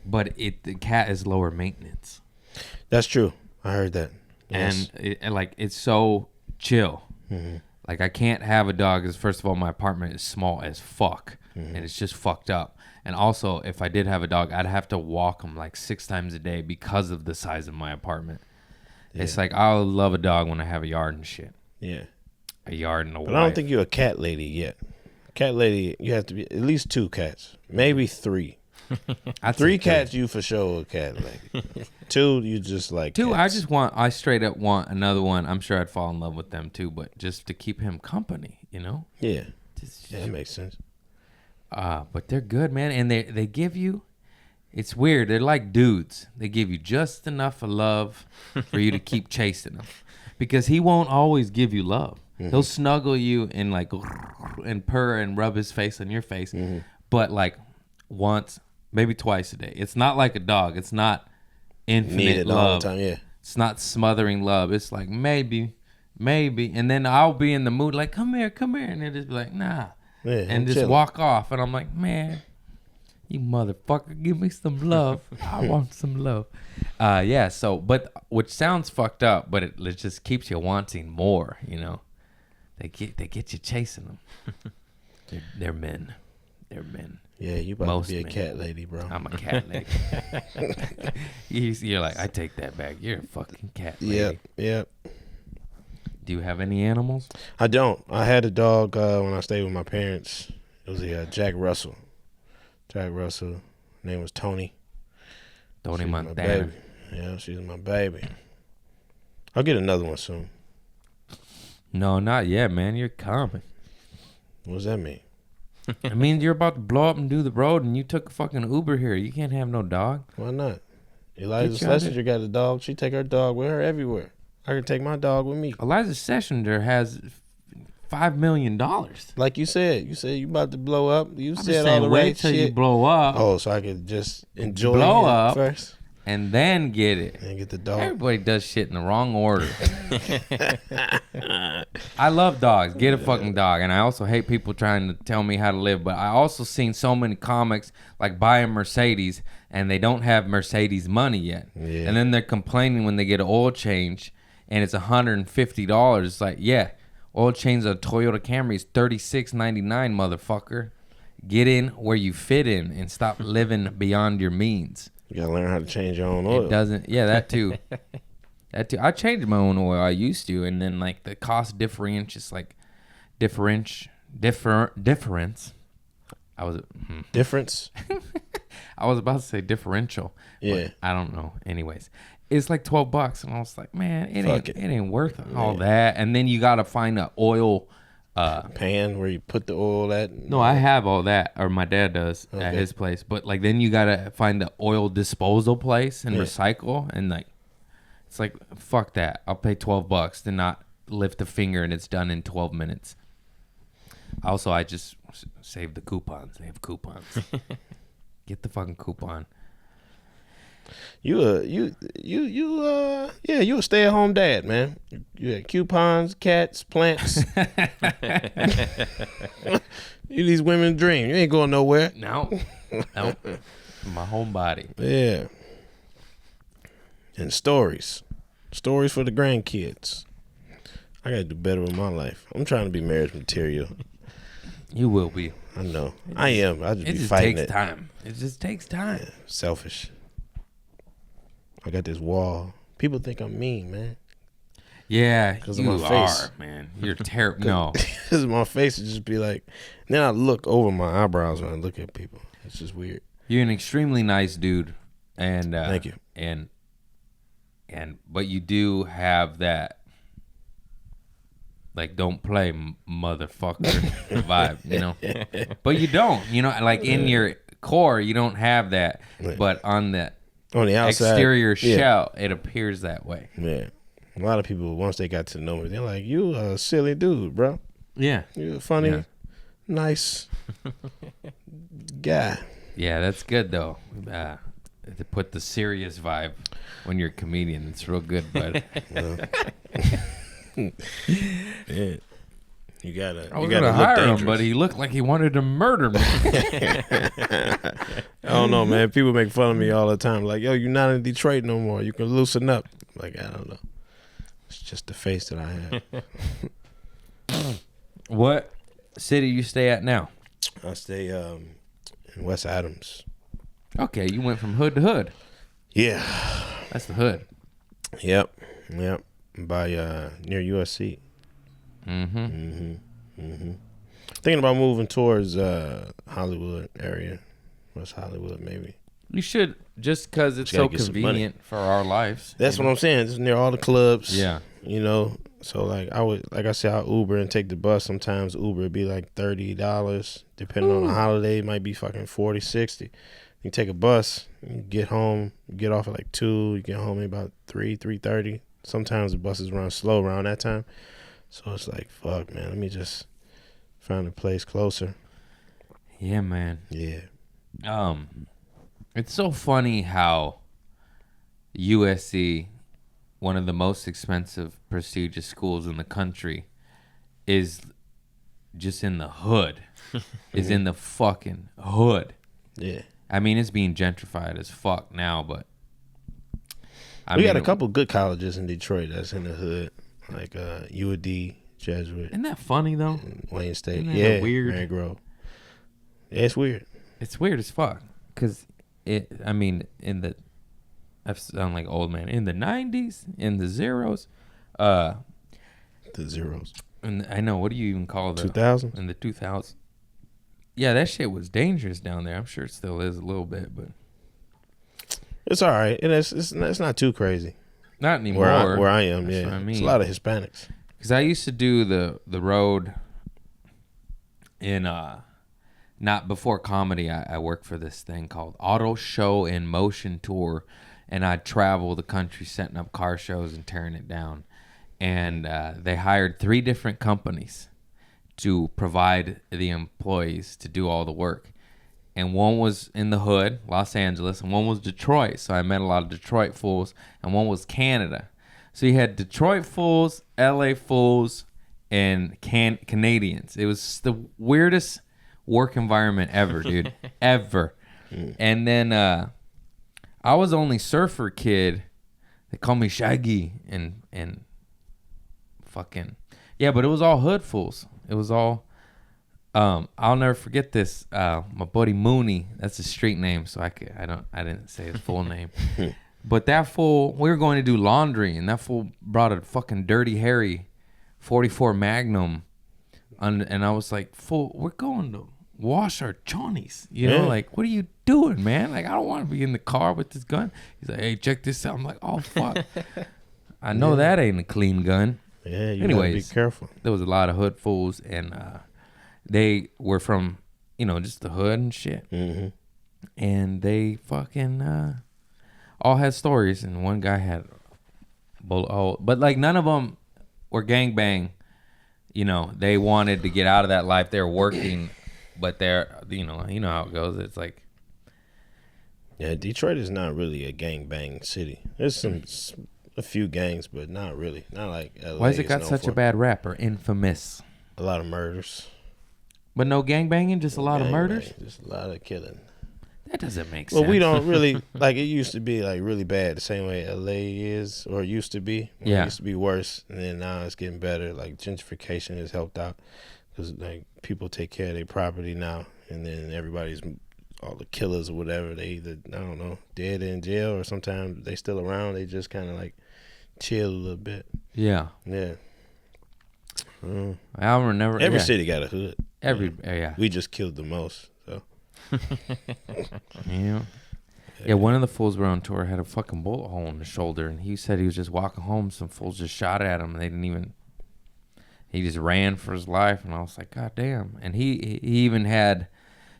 But the cat is lower maintenance, That's true. I heard that. Yes. and it's so chill. Like I can't have a dog because first of all, my apartment is small as fuck, and it's just fucked up. And also, if I did have a dog, I'd have to walk him like 6 times a day because of the size of my apartment. Yeah. It's like I'll love a dog when I have a yard and shit. Yeah. A yard and a But wife. I don't think you're a cat lady yet. Cat lady, you have to be at least 2 cats, maybe 3. 3 cats, you for sure a cat lady. 2, you just like 2. cats. I straight up want another one. I'm sure I'd fall in love with them too, but just to keep him company, you know. Yeah. Just, Yeah, that makes sense. But they're good, man, and they give you. It's weird. They're like dudes. They give you just enough of love for you to keep chasing them, because he won't always give you love. He'll snuggle you and like and purr and rub his face on your face, but like once, maybe twice a day. It's not like a dog. It's not infinite Needed love. all the time, yeah. It's not smothering love. It's like maybe, and then I'll be in the mood like come here, and they'll just be like nah, Yeah, and I'm just chilling. walk off, and I'm like, man, you motherfucker, give me some love. I want some love. Yeah. So, but which sounds fucked up, but it just keeps you wanting more. You know, they get you chasing them. They're men. They're men. Yeah, you about Most to be a men. cat lady, bro. I'm a cat lady. You're like, I take that back. You're a fucking cat lady. Yep. Do you have any animals? I don't. I had a dog when I stayed with my parents. It was a Jack Russell. Name was Tony. Tony She was my Montana. baby. Yeah, she's my baby. I'll get another one soon. No, not yet, man. You're coming. What does that mean? I mean, you're about to blow up and do the road, and you took a fucking Uber here. You can't have no dog. Why not? Eliza Get you out Schlesinger got a dog. She take her dog with her everywhere. I can take my dog with me. Eliza Schlesinger has $5 million. Like you said you about to blow up. You I'm said just all saying, the wait right till shit. you blow up Oh, so I could just enjoy Blow it up. first and then get it. and get the dog. Everybody does shit in the wrong order. I love dogs. Get a fucking dog. And I also hate people trying to tell me how to live. But I also seen so many comics like buy a Mercedes and they don't have Mercedes money yet. Yeah. And then they're complaining when they get an oil change and it's $150. It's like, yeah, oil change on a Toyota Camry is $36.99, motherfucker. Get in where you fit in and stop living beyond your means. You gotta learn how to change your own oil. It doesn't. Yeah, that too. That too. I changed my own oil. I used to, and then like the cost difference is like difference. I was Difference? I was about to say differential. but Yeah. I don't know. Anyways, it's like $12, and I was like, man, Fuck it it. ain't worth all that. And then you gotta find a oil. Pan where you put the oil at. No, I have all that, or my dad does at Okay. his place. But like, then you gotta find the oil disposal place and Yeah. recycle, and like, it's like fuck that. I'll pay $12 to not lift a finger, and it's done in 12 minutes. Also, I just save the coupons. They have coupons. Get the fucking coupon. You a stay-at-home dad, man. You had coupons, cats, plants. You these women's dream. You ain't going nowhere. No, my whole body. Yeah. And stories for the grandkids. I gotta do better with my life. I'm trying to be marriage material. You will be. I know. I am. I just It be just fighting takes it. time. It just takes time. Selfish. I got this wall. People think I'm mean, man. Yeah, 'Cause of you my face. are, man. You're terrible. No. Because my face would just be like, then I look over my eyebrows when I look at people. It's just weird. You're an extremely nice dude, and Thank you. And but you do have that, like, don't play motherfucker vibe, you know. But you don't, you know, like in your core, you don't have that, Right. but on the On the outside. exterior yeah. shell, it appears that way. Yeah. A lot of people, once they got to know me, they're like, you a silly dude, bro. Yeah, You a funny, Yeah. nice guy. yeah, that's good though. To put the serious vibe when you're a comedian, it's real good, but Yeah. You gotta. I was you gotta gonna look hire dangerous. him, but he looked like he wanted to murder me. I don't know, man. People make fun of me all the time. Like, yo, you're not in Detroit no more. You can loosen up. Like, I don't know. It's just the face that I have. What city you stay at now? I stay in West Adams. Okay, you went from hood to hood. Yeah. That's the hood. Yep. By near USC. Thinking about moving towards Hollywood area, West Hollywood maybe. You should, just because it's Just so gotta get some convenient for our lives. That's what I'm saying. It's near all the clubs. Yeah. You know, so like I said, I Uber and take the bus. Sometimes Uber would be like $30, depending on the holiday. It might be fucking 40, 60. You take a bus, you get home, you get off at like 2, you get home at about 3:30. Sometimes the buses run slow around that time. So it's like, fuck, man, let me just find a place closer. Yeah, man. Yeah. It's so funny how USC, one of the most expensive, prestigious schools in the country, is just in the hood. Is in the fucking hood. Yeah. I mean, it's being gentrified as fuck now, but We got a couple good colleges in Detroit that's in the hood, like UAD, Jesuit, Isn't that funny though? and Wayne State. Isn't that Yeah, weird? Mary Grove. Yeah, it's weird. It's weird as fuck. Cause I sound like old man. In the 90s, in the zeros, The zeros. and I know, what do you even call the 2000s? in the 2000s? Yeah, that shit was dangerous down there. I'm sure it still is a little bit, but It's all right. And it's not too crazy. not anymore. Where I am, That's yeah. what I It's mean. a lot of Hispanics. Because I used to do the road in not before comedy. I worked for this thing called Auto Show in Motion Tour, and I'd travel the country setting up car shows and tearing it down. And they hired 3 different companies to provide the employees to do all the work. And one was in the hood, Los Angeles, and one was Detroit. So I met a lot of Detroit fools, and one was Canada. So you had Detroit fools, LA fools, and Canadians. It was the weirdest work environment ever, dude. Ever. And then I was the only surfer kid. They call me Shaggy and fucking yeah, but it was all hood fools. It was all I'll never forget this. My buddy Mooney, that's his street name, so I didn't say his full name. But that fool, we were going to do laundry, and that fool brought a fucking Dirty Harry 44 Magnum, and I was like, fool, we're going to wash our chonies. You know, Yeah. like, what are you doing, man? Like, I don't want to be in the car with this gun. He's like, hey, check this out. I'm like, oh, fuck. I know that ain't a clean gun. Yeah, you Anyways. gotta be careful. There was a lot of hood fools, and they were from, just the hood and shit. Mm-hmm. And they fucking all had stories, and one guy had bullet hole, but like none of them were gangbang. They wanted to get out of that life. They were working, but they're you know how it goes. It's like, Yeah, Detroit is not really a gangbang city. There's a few gangs, but not really. Not like LA. why has it is got known such for. a bad rap or infamous? A lot of murders. But no gangbanging, just a lot of Gangbang, murders. Just a lot of killing. That doesn't make sense. Well, we don't really like it. Used to be like really bad, the same way LA is, or it used to be. Yeah. It used to be worse, and then now it's getting better. Like gentrification has helped out because like people take care of their property now, and then everybody's all the killers or whatever. They either I don't know dead in jail or sometimes they still around. They just kind of like chill a little bit. Yeah, Yeah. I remember Every yeah. city got a hood. Yeah. We just killed the most. So Yeah, one of the fools we were on tour had a fucking bullet hole in the shoulder, and he said he was just walking home. Some fools just shot at him, and they didn't even. He just ran for his life, and I was like, God damn. And he even had,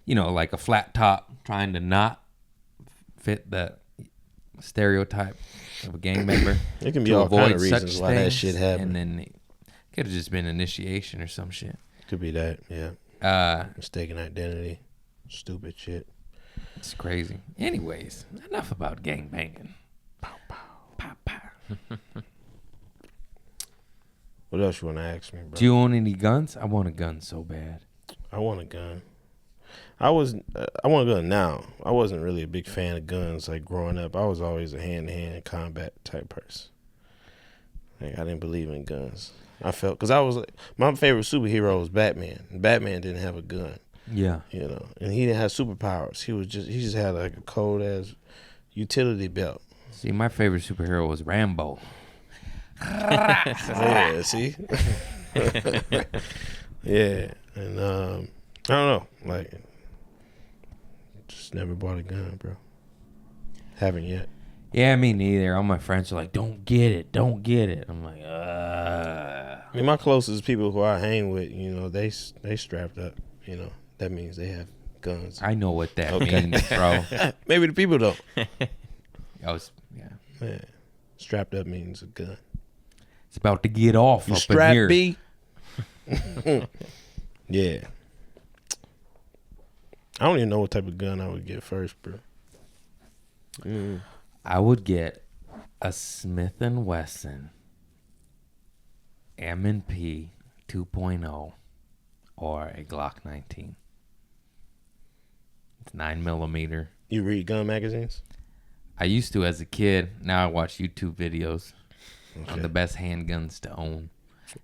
like a flat top, trying to not fit the stereotype of a gang member. it can be to all kind avoid of such reasons why that things, shit happened. And then it could have just been initiation or some shit. Could be that. Yeah. Mistaken identity. Stupid shit. It's crazy. Anyways, enough about gangbanging. Pow, pow. Pow, pow. What What else you want to ask me, bro? Do you own any guns? I want a gun so bad. I want a gun. I want a gun now. I wasn't really a big fan of guns like growing up. I was always a hand-to-hand combat type person. Like I didn't believe in guns. I felt because I was like, my favorite superhero was Batman. Batman didn't have a gun. Yeah. You know, and he didn't have superpowers. He just had like a cold ass utility belt. See, my favorite superhero was Rambo. Yeah, see? Yeah. And I don't know. Like just never bought a gun, bro. Haven't yet. Yeah, me neither. All my friends are like, don't get it. Don't get it. I'm like, I mean, my closest people who I hang with, you know, they strapped up. You know, that means they have guns. I know what that means, bro. Maybe the people don't. Yeah. Strapped up means a gun. It's about to get off You up in strap here. B? Yeah. I don't even know what type of gun I would get first, bro. I would get a Smith & Wesson M&P 2.0 or a Glock 19. It's 9mm. You read gun magazines? I used to as a kid. Now I watch YouTube videos on Okay. the best handguns to own.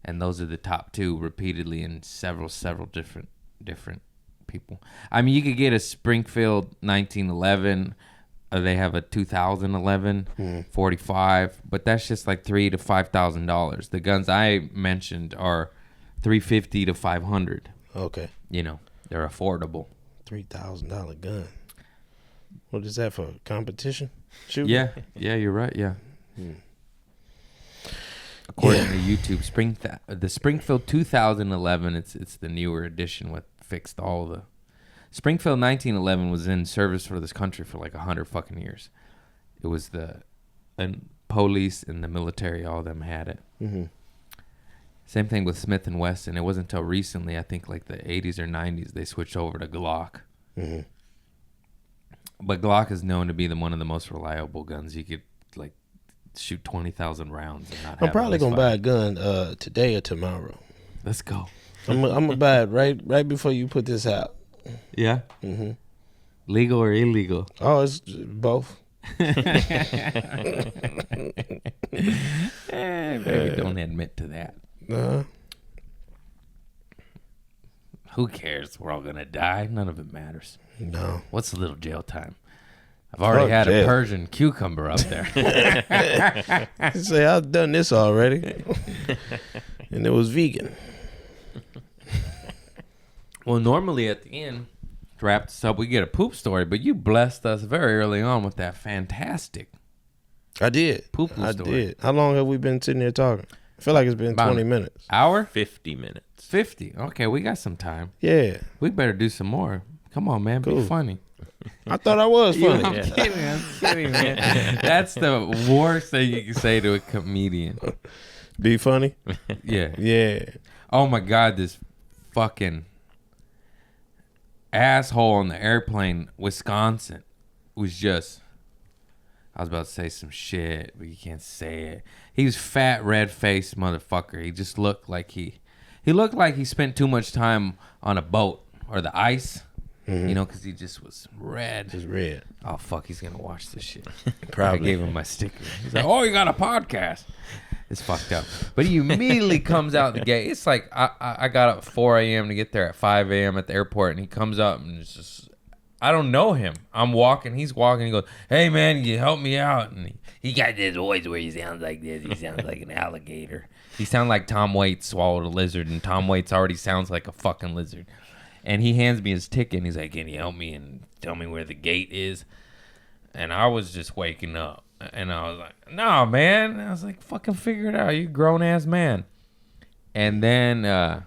And those are the top two repeatedly in several different people. I mean, you could get a Springfield 1911. They have a 2011 45, but that's just like $3,000 to $5,000. The guns I mentioned are $350 to $500. Okay. You know, they're affordable. $3,000 gun. What is that for? Competition? Shoot. Yeah, you're right. Yeah. According to YouTube, the Springfield 2011, it's the newer edition with fixed all the. Springfield 1911 was in service for this country for like 100 fucking years. It was and police and the military, all of them had it. Mm-hmm. Same thing with Smith & Wesson. It wasn't until recently, I think like the 80s or 90s, they switched over to Glock. Mm-hmm. But Glock is known to be one of the most reliable guns. You could like shoot 20,000 rounds and not I'm have probably at least gonna buy a five. gun today or tomorrow. Let's go. I'm gonna buy it right before you put this out. Yeah. Mm-hmm. Legal or illegal? Oh, it's both. Maybe don't admit to that. Uh-huh. Who cares? We're all gonna die. None of it matters. No. What's a little jail time? I've already had jail. a Persian cucumber up there. Say I've done this already, and it was vegan. Well, normally at the end, to wrap this up, we get a poop story, but you blessed us very early on with that fantastic I did. poop I story. did. How long have we been sitting here talking? I feel like it's been About 20 minutes. Hour? 50 minutes. 50. Okay, we got some time. Yeah. We better do some more. Come on, man. Cool. Be funny. I thought I was funny. I'm kidding, man. That's the worst thing you can say to a comedian. Be funny? Yeah. Yeah. Oh, my God. This fucking asshole on the airplane, Wisconsin, was just... I was about to say some shit, but you can't say it. He was fat, red-faced motherfucker. He just looked like he looked like he spent too much time on a boat or the ice, you know, because he just was red. Just red. Oh, fuck, he's going to watch this shit. Probably. I gave him my sticker. He's like, oh, you got a podcast. It's fucked up. But he immediately comes out the gate. It's like I got up at 4 a.m. to get there at 5 a.m. at the airport, and he comes up and it's just... I don't know him. I'm walking. He's walking. He goes, hey, man, you help me out. And he got this voice where he sounds like this. He sounds like an alligator. He sounds like Tom Waits swallowed a lizard, and Tom Waits already sounds like a fucking lizard. And he hands me his ticket, and he's like, can you help me and tell me where the gate is? And I was just waking up. And I was like, no, man. And I was like, fucking figure it out. You grown-ass man. And then...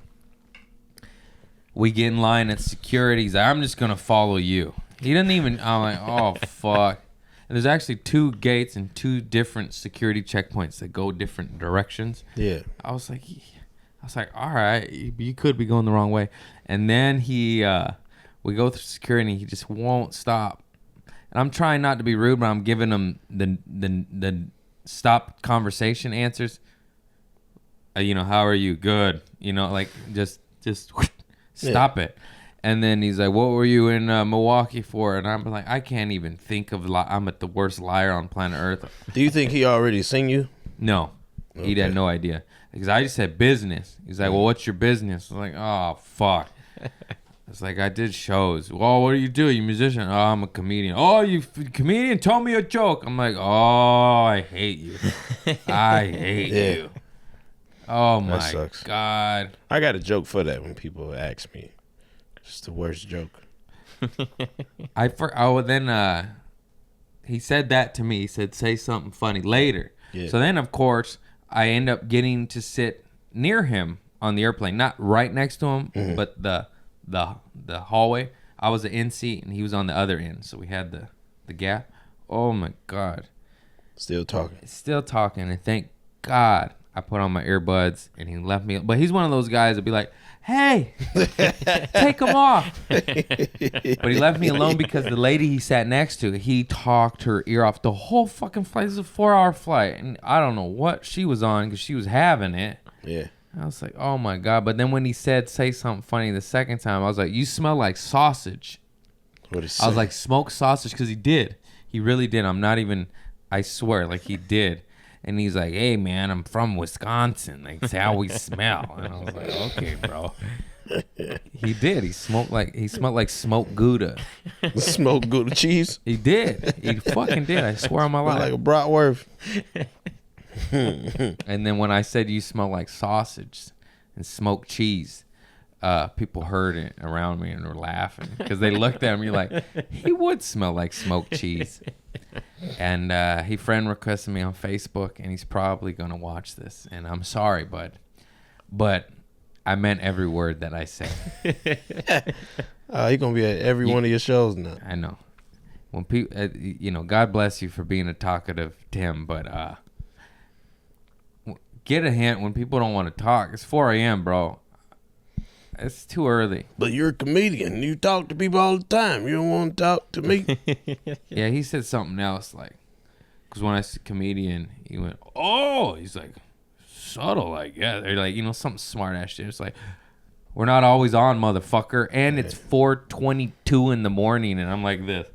we get in line at security. He's like, I'm just going to follow you. He doesn't even... I'm like, oh, fuck. And there's actually 2 gates and 2 different security checkpoints that go different directions. Yeah. I was like, all right, you could be going the wrong way. And then we go through security, and he just won't stop. And I'm trying not to be rude, but I'm giving him the stop conversation answers. how are you? Good. Like just stop it. And then he's like, what were you in Milwaukee for? And I'm like, I can't even think of I'm the worst liar on planet Earth. Do you think he already seen you? No. He had no idea. Because I just said business. He's like, well, what's your business? I'm like, oh, fuck. It's like, I did shows. Well, what do you do? You a musician? Oh, I'm a comedian. Oh, you comedian? Tell me a joke. I'm like, oh, I hate you. I hate you. Oh, my sucks. God. I got a joke for that when people ask me. It's the worst joke. Then he said that to me. He said, say something funny later. Yeah. So then, of course, I end up getting to sit near him on the airplane. Not right next to him, but the hallway. I was the end seat, and he was on the other end. So we had the gap. Oh, my God. Still talking. Still talking. And thank God I put on my earbuds, and he left me. But he's one of those guys that be like, hey, take them off. But he left me alone because the lady he sat next to, he talked her ear off the whole fucking flight. It was a 4-hour flight, and I don't know what she was on because she was having it. Yeah. I was like, oh, my God. But then when he said, say something funny the second time, I was like, you smell like sausage. What is I was like, smoked sausage, because he did. He really did. I'm not even, I swear, like he did. And he's like, hey, man, I'm from Wisconsin. Like, it's how we smell. And I was like, okay, bro. He did. He smelled like smoked Gouda. Smoked Gouda cheese? He did. He fucking did. I swear on my life. Like a bratwurst. And then when I said you smell like sausage and smoked cheese, people heard it around me and were laughing because they looked at me like, he would smell like smoked cheese. And he friend requested me on Facebook, and he's probably gonna watch this. And I'm sorry, but I meant every word that I said. He's gonna be at every one of your shows now. I know. When people, God bless you for being a talkative Tim, but get a hint when people don't want to talk. It's 4 a.m., bro. It's too early. But you're a comedian. You talk to people all the time. You don't want to talk to me. Yeah, he said something else, like, because when I said comedian, he went, oh, he's like, subtle, like, yeah. They're like, some smart ass shit. It's like, we're not always on, motherfucker. And it's 4:22 in the morning, and I'm like this.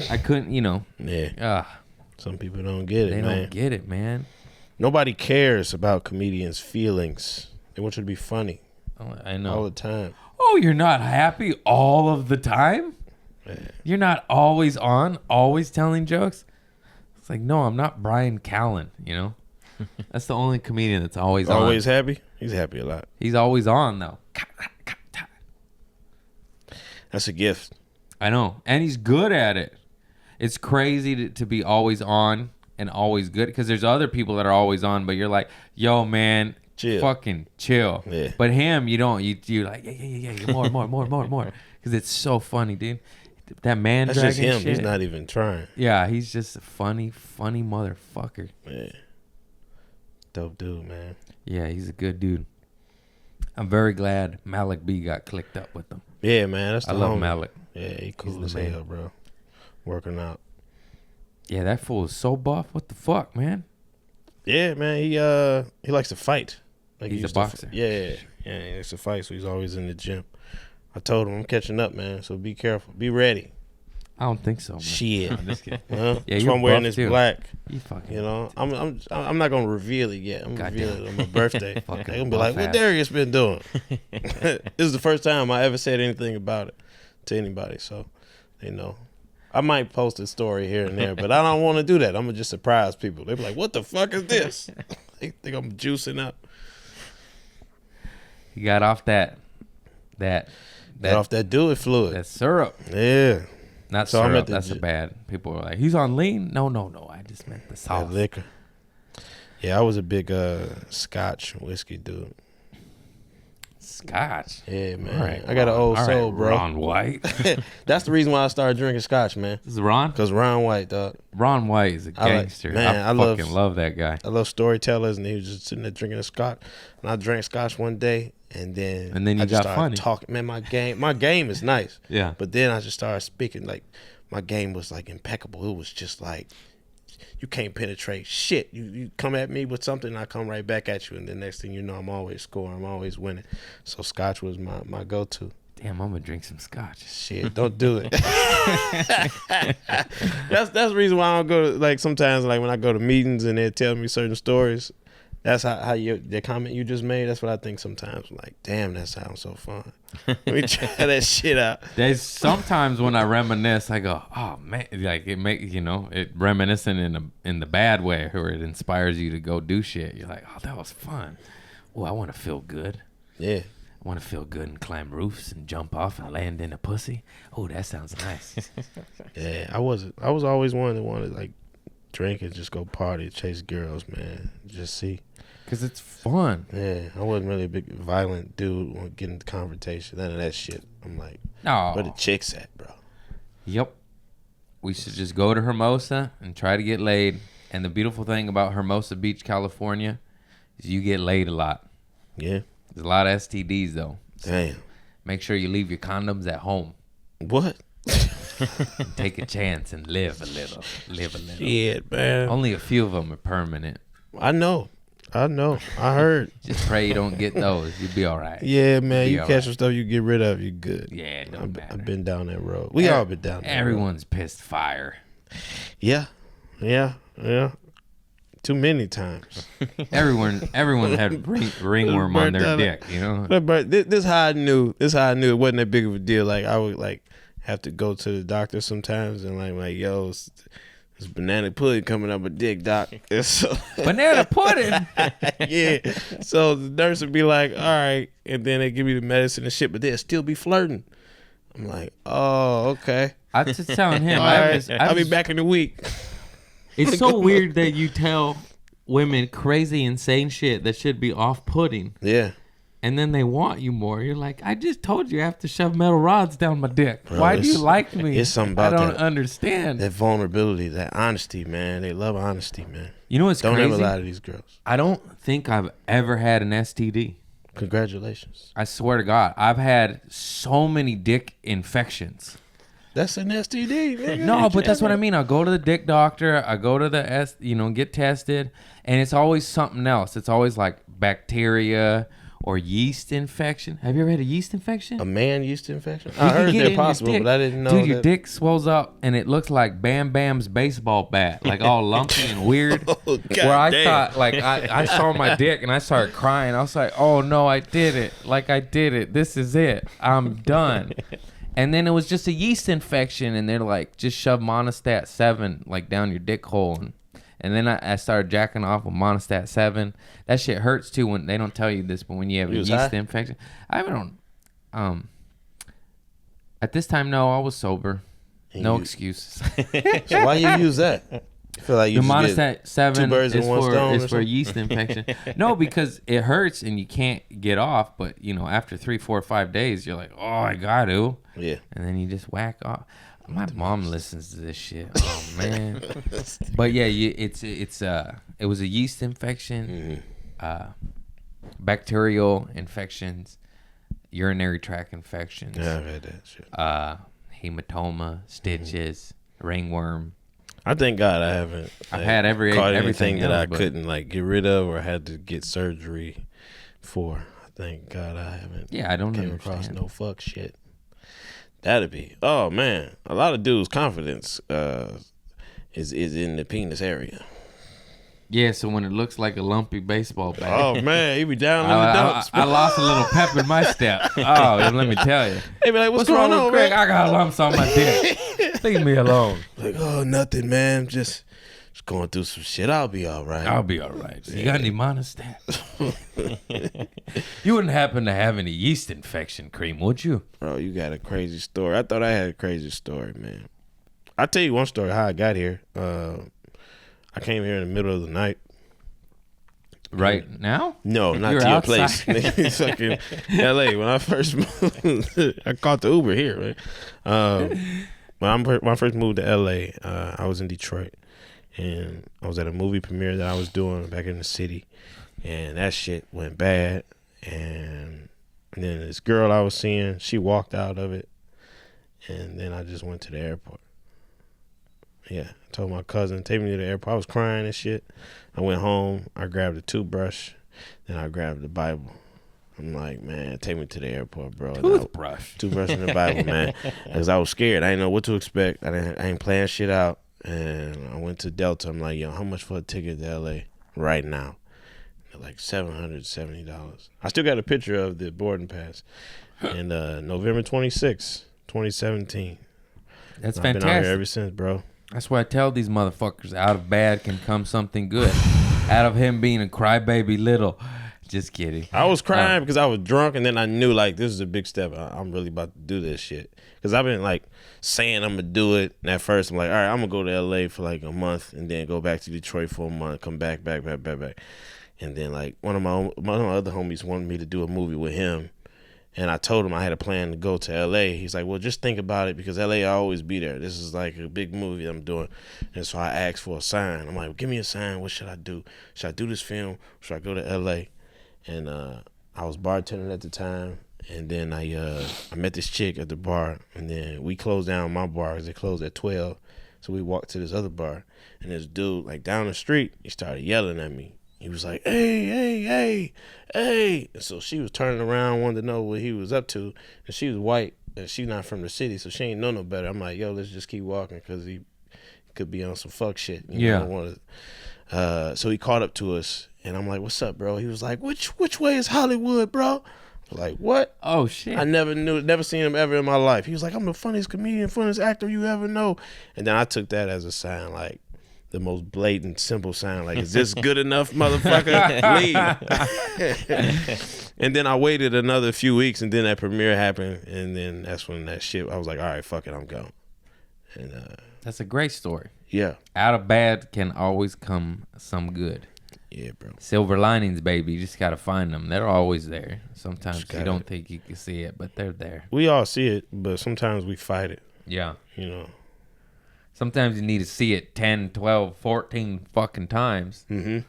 I couldn't, Yeah. Some people don't get it, they man. don't get it, man. Nobody cares about comedians' feelings. They want you to be funny. Oh, I know. All the time. Oh, you're not happy all of the time? Yeah. You're not always on, always telling jokes? It's like, no, I'm not Brian Callen, That's the only comedian that's always on. Always happy? He's happy a lot. He's always on, though. That's a gift. I know. And he's good at it. It's crazy to be always on and always good, because there's other people that are always on, but you're like, yo, man, chill. Fucking chill. Yeah. But him, you don't. You're like, yeah, more. Because it's so funny, dude. That man That's dragon just him. shit. He's not even trying. Yeah, he's just a funny motherfucker. Yeah. Dope dude, man. Yeah, he's a good dude. I'm very glad Malik B got clicked up with him. Yeah, man. That's the I love homie. Malik. Yeah, he cool He's as the man. hell, bro. Working out. Yeah, that fool is so buff. What the fuck, man? Yeah, man. He likes to fight. Like He's he a used to boxer. Yeah, he likes to fight, so he's always in the gym. I told him I'm catching up, man. So be careful. Be ready. I don't think so, man. Shit. I'm just kidding. Huh? Yeah, That's you're why I'm wearing buff, this too. black. You fucking. I'm not gonna reveal it yet. I'm gonna reveal Goddamn. it on my birthday. They're Fucking gonna be like, buff "What ass. Darius been doing?" This is the first time I ever said anything about it to anybody, so they know. I might post a story here and there, but I don't want to do that. I'm gonna just surprise people. They're like, "What the fuck is this?" They think I'm juicing up. He got off that Get off that do it fluid. that syrup. Yeah, Not So I'm syrup. at the That's a gy- bad. People were like, he's on lean. No. I just meant the that sauce. liquor. Yeah, I was a big Scotch whiskey dude. Scotch. Yeah, man. All right, I got an Ron. old All soul, right, bro. Ron White. That's the reason why I started drinking Scotch, man. This is Ron. Cause Ron White, dog. Ron White is a I like- gangster. man, I I love- fucking love that guy. I love storytellers, and he was just sitting there drinking a Scotch. And I drank Scotch one day, and then you I just got started funny. talking. Man, my game is nice. Yeah. But then I just started speaking like my game was like impeccable. It was just like you can't penetrate shit. You come at me with something, I come right back at you, and the next thing you know, I'm always scoring, I'm always winning. So scotch was my go-to. Damn, I'm gonna drink some scotch. Shit, don't do it. That's the reason why I don't go to, like, sometimes, like, when I go to meetings and they tell me certain stories, that's how the comment you just made, that's what I think sometimes. Like, damn, that sounds so fun. Let me try that shit out. There's sometimes when I reminisce, I go, oh man, like it it reminiscent in the bad way, where it inspires you to go do shit. You're like, oh, that was fun. Oh, I want to feel good. Yeah. I want to feel good and climb roofs and jump off and land in a pussy. Oh, that sounds nice. Yeah, I was always one that wanted, like, drink and just go party, chase girls, man. Just see. Because it's fun. Yeah, I wasn't really a big violent dude when getting into confrontation. None of that shit. I'm like, No. where the chicks at, bro? Yep. We should just go to Hermosa and try to get laid. And the beautiful thing about Hermosa Beach, California, is you get laid a lot. Yeah. There's a lot of STDs, though. Damn. Make sure you leave your condoms at home. What? Take a chance and live a little. Shit, man. Only a few of them are permanent. I know. I heard. Just pray you don't get those. You'll be all right. Yeah, man. Be You all catch right. some stuff you get rid of, you good. Yeah, it don't matter. I've been down that road. We all been down that road. Everyone's pissed fire. Yeah. Too many times. Everyone had ringworm on their dick, you know? But this how I knew. This how I knew it wasn't that big of a deal. Like, I would, like, have to go to the doctor sometimes and like yo, this banana pudding coming up a dick, doc. So, Banana pudding? yeah. So the nurse would be like, all right, and then they give me the medicine and shit, but they'll still be flirting. I'm like, oh, okay. I was just telling him. All right. I'll be back in a week. It's so weird that you tell women crazy, insane shit that should be off-putting, Yeah. and then they want you more. You're like, I just told you I have to shove metal rods down my dick. Bro, Why do you it's- like me? it's something about I don't that. understand. That vulnerability, that honesty, man. They love honesty, man. You know what's Don't crazy? ever lie to these girls. I don't think I've ever had an STD. Congratulations. I swear to God. I've had so many dick infections. That's an STD, man. No, but that's what I mean. I go to the dick doctor. I go to the get tested, and it's always something else. It's always like bacteria or yeast infection. Have you ever had a yeast infection? A man yeast infection? You I can heard get it they're in your possible, dick. but I didn't know. Dude, your that. dick swells up, and it looks like Bam Bam's baseball bat, like all lumpy and weird. Oh, Where I goddamn. thought, like, I saw my dick, and I started crying. I was like, oh, no, I did it. Like, I did it. This is it. I'm done. And then it was just a yeast infection, and they're like, just shove Monostat 7 like down your dick hole. And then I started jacking off with Monostat 7. That shit hurts too when they don't tell you this, but when you have a You was yeast high? infection, I don't. At this time, no, I was sober. No you- excuses. So why you use that? I feel like you The just get Monostat 7 birds in is one stone is or for something? yeast infection. No, because it hurts and you can't get off. But after 3, 4, 5 days, you're like, oh, I got to. Yeah. And then you just whack off. My mom listens to this shit. Oh man. But yeah, it was a yeast infection, bacterial infections, urinary tract infections, Yeah, I've had that shit. hematoma, stitches, ringworm. I thank God I haven't. I've had caught everything anything that else, I but- couldn't like get rid of or had to get surgery for. Thank God I haven't. Yeah, I don't came across understand. no fuck shit. That'd be. Oh man, a lot of dudes' confidence is in the penis area. Yeah, so when it looks like a lumpy baseball bat. Oh man, he be down in the I dumps. lost a little pep in my step. Oh, let me tell you. They be like, "What's What's wrong going with on, Greg? man?" I got lumps on my dick. Leave me alone. Like, oh, nothing, man. Just going through some shit. I'll be all right. I'll be all right. You got any Monostat? You wouldn't happen to have any yeast infection cream, would you? Bro, you got a crazy story. I thought I had a crazy story, man. I'll tell you one story how I got here. I came here in the middle of the night. Right now? No, not You're to your outside. place. It's fucking LA. When I first moved, I caught the Uber here, man. When I first moved to LA, I was in Detroit. And I was at a movie premiere that I was doing back in the city. And that shit went bad. And then this girl I was seeing, she walked out of it. And then I just went to the airport. Yeah, I told my cousin, take me to the airport. I was crying and shit. I went home. I grabbed a toothbrush. Then I grabbed the Bible. I'm like, man, take me to the airport, bro. Toothbrush and the Bible, man. Because I was scared. I didn't know what to expect. I ain't planned shit out. And I went to Delta. I'm like, yo, how much for a ticket to L.A. right now? They're like $770. I still got a picture of the boarding pass. And November 26, 2017. That's I've been out fantastic. here ever since, bro. That's why I tell these motherfuckers, out of bad can come something good. Out of him being a crybaby little. Just kidding. I was crying because I was drunk, and then I knew, like, this is a big step. I'm really about to do this shit. Because I've been, like, saying I'm going to do it. And at first, I'm like, all right, I'm going to go to L.A. for, like, a month and then go back to Detroit for a month, come back. And then, like, one of my other homies wanted me to do a movie with him. And I told him I had a plan to go to L.A. He's like, well, just think about it because L.A. I'll always be there. This is like a big movie I'm doing. And so I asked for a sign. I'm like, well, give me a sign. What should I do? Should I do this film? Should I go to L.A.? And I was bartending at the time. And then I met this chick at the bar. And then we closed down my bar because it closed at 12. So we walked to this other bar. And this dude, like down the street, he started yelling at me. He was like, hey. And so she was turning around, wanted to know what he was up to. And she was white, and she's not from the city, so she ain't know no better. I'm like, yo, let's just keep walking because he could be on some fuck shit. You know, I don't wanna, so he caught up to us, and I'm like, what's up, bro? He was like, which way is Hollywood, bro? I'm like, what? Oh, shit. I never seen him ever in my life. He was like, I'm the funniest comedian, funniest actor you ever know. And then I took that as a sign, like, the most blatant, simple sign, like, is this good enough, motherfucker? Leave. And then I waited another few weeks, and then that premiere happened, and then that's when that shit, I was like, all right, fuck it, I'm going. And That's a great story. yeah. Out of bad can always come some good. Yeah, bro. Silver linings, baby. You just got to find them. They're always there. Sometimes Just you gotta- don't think you can see it, but they're there. We all see it, but sometimes we fight it, Yeah. you know. Sometimes you need to see it 10, 12, 14 fucking times. Mm-hmm.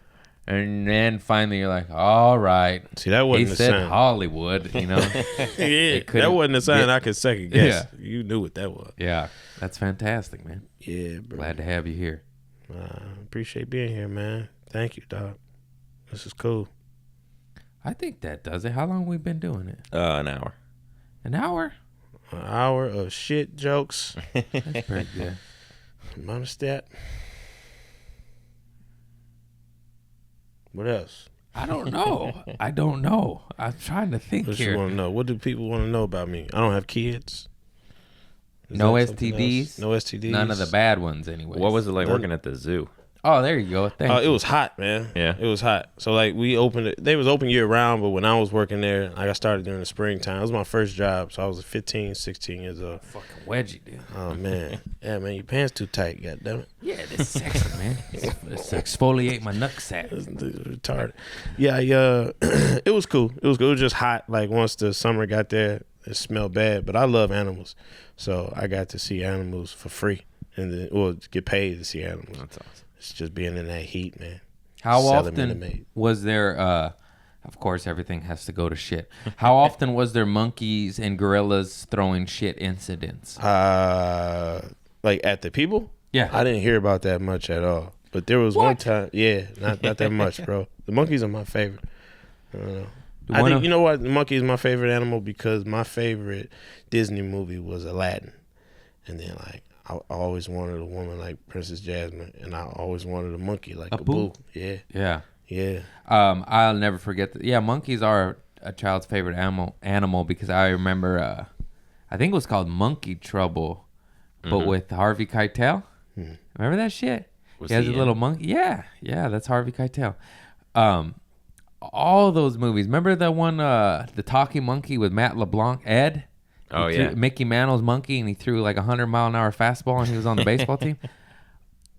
And then finally you're like, all right. See, that He wasn't a said sign. Hollywood, you know? Yeah, couldn't that wasn't a sign get- I could second guess. You knew what that was. Yeah. That's fantastic, man. Yeah, bro. Glad to have you here. Appreciate being here, man. Thank you, dog. This is cool. I think that does it. How long we been doing it? An hour. An hour? An hour of shit jokes. That's pretty good. Minus that. What else? I don't know. I'm trying to think What you here. want to know? What do people want to know about me? I don't have kids. Is No that something STDs? else? No STDs. None of the bad ones, anyway. What was it like None- working at the zoo? Oh, there you go. Thank It you. was hot, man. Yeah. It was hot. So, like, we opened it. They was open year round, but when I was working there, like, I started during the springtime. It was my first job, so I was 15, 16 years old. Fucking wedgie, dude. Oh, man. Yeah, man, your pants too tight, goddammit. Yeah, this is sexy, man. It's exfoliate my nutsack. This is retarded. Yeah, it was cool. It was just hot. Like, once the summer got there, it smelled bad. But I love animals, so I got to see animals for free, and then get paid to see animals. That's awesome. It's just being in that heat, man. How Selling often minute-maid. was there, of course, everything has to go to shit. How often was there monkeys and gorillas throwing shit incidents? Like at the people? Yeah. I didn't hear about that much at all. But there was one time, yeah, not that much, bro. The monkeys are my favorite. I don't know. I think, you know what? The monkey is my favorite animal because my favorite Disney movie was Aladdin. And then, like, I always wanted a woman like Princess Jasmine, and I always wanted a monkey like Abu. Abu. Yeah, Yeah. yeah. I'll never forget that. Yeah, monkeys are a child's favorite animal because I remember, I think it was called Monkey Trouble, but with Harvey Keitel. Remember that shit? Was He has he a in little it? monkey. Yeah, that's Harvey Keitel. All those movies. Remember the one, the talking monkey with Matt LeBlanc, Ed? Oh, He threw yeah. Mickey Mantle's monkey, and he threw like 100-mile-an-hour fastball, and he was on the baseball team.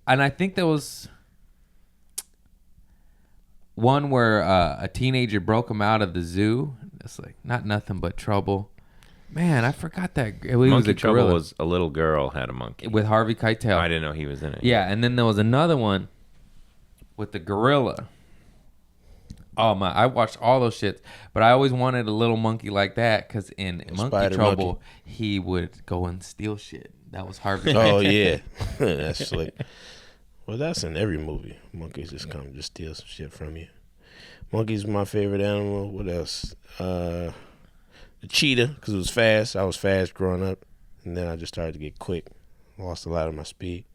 And I think there was one where a teenager broke him out of the zoo. It's like not nothing but trouble. Man, I forgot that. It was Monkey a Trouble gorilla was a little girl had a monkey. with Harvey Keitel. I didn't know he was in it. Yeah, and then there was another one with the gorilla Oh my! I watched all those shits, but I always wanted a little monkey like that because in Monkey Spider Trouble, monkey. he would go and steal shit. That was Harvey. Oh yeah, that's slick. Well, that's in every movie. Monkeys just come, just steal some shit from you. Monkey's my favorite animal. What else? The cheetah, because it was fast. I was fast growing up, and then I just started to get quick. Lost a lot of my speed.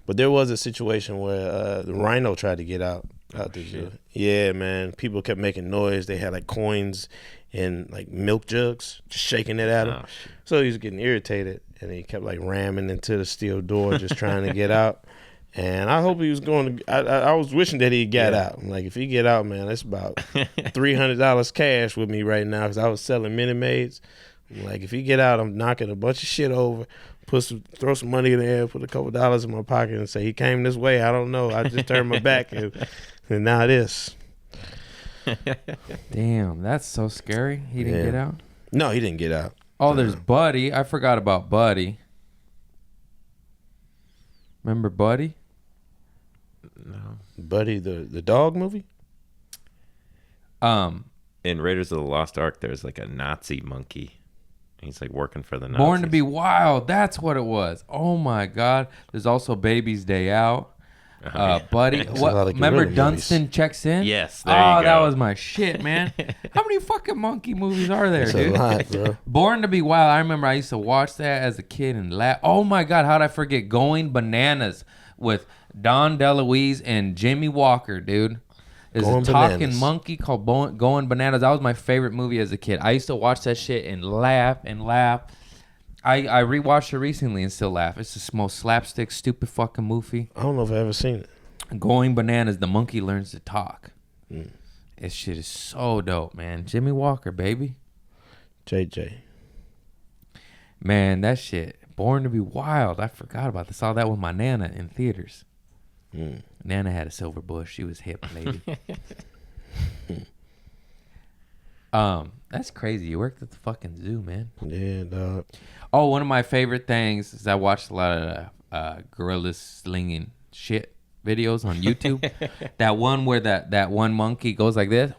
But there was a situation where the rhino tried to get out the zoo. Yeah, man. People kept making noise. They had like coins and like milk jugs, just shaking it at him. Oh, shit. So he was getting irritated, and he kept like ramming into the steel door, just trying to get out. And I hope he was going to. I was wishing that he got out. I'm like, if he get out, man, that's about $300 cash with me right now because I was selling Minute Maids. I'm like, if he get out, I'm knocking a bunch of shit over. Throw some money in the air, put a couple dollars in my pocket, and say he came this way. I don't know. I just turned my back, and now this. Damn, that's so scary. He didn't get out. No, he didn't get out. Oh, there's Buddy. I forgot about Buddy. Remember Buddy? No. Buddy, the dog movie. In Raiders of the Lost Ark, there's like a Nazi monkey. He's like working for the Nazis. Born to be Wild. That's what it was. Oh my God. There's also Baby's Day Out. Buddy. That's a lot of Remember gorilla Dunstan movies. Checks In? Yes, there you go. that was my shit, man. How many fucking monkey movies are there, That's dude? a lot, bro. Born to be Wild. I remember I used to watch that as a kid and laugh. Oh my God, how'd I forget Going Bananas with Don DeLuise and Jimmy Walker, dude. There's Going a talking Bananas. monkey called Going Bananas. That was my favorite movie as a kid. I used to watch that shit and laugh and laugh. I rewatched it recently and still laugh. It's the most slapstick, stupid fucking movie. I don't know if I've ever seen it. Going Bananas, the monkey learns to talk. This shit is so dope, man. Jimmy Walker, baby. JJ. Man, that shit. Born to be Wild. I forgot about this. Saw that with my Nana in theaters. Nana had a silver bush. She was hip, lady. That's crazy. You worked at the fucking zoo, man. Yeah, dog. Oh, one of my favorite things is I watched a lot of gorilla slinging shit videos on YouTube. That one where that one monkey goes like this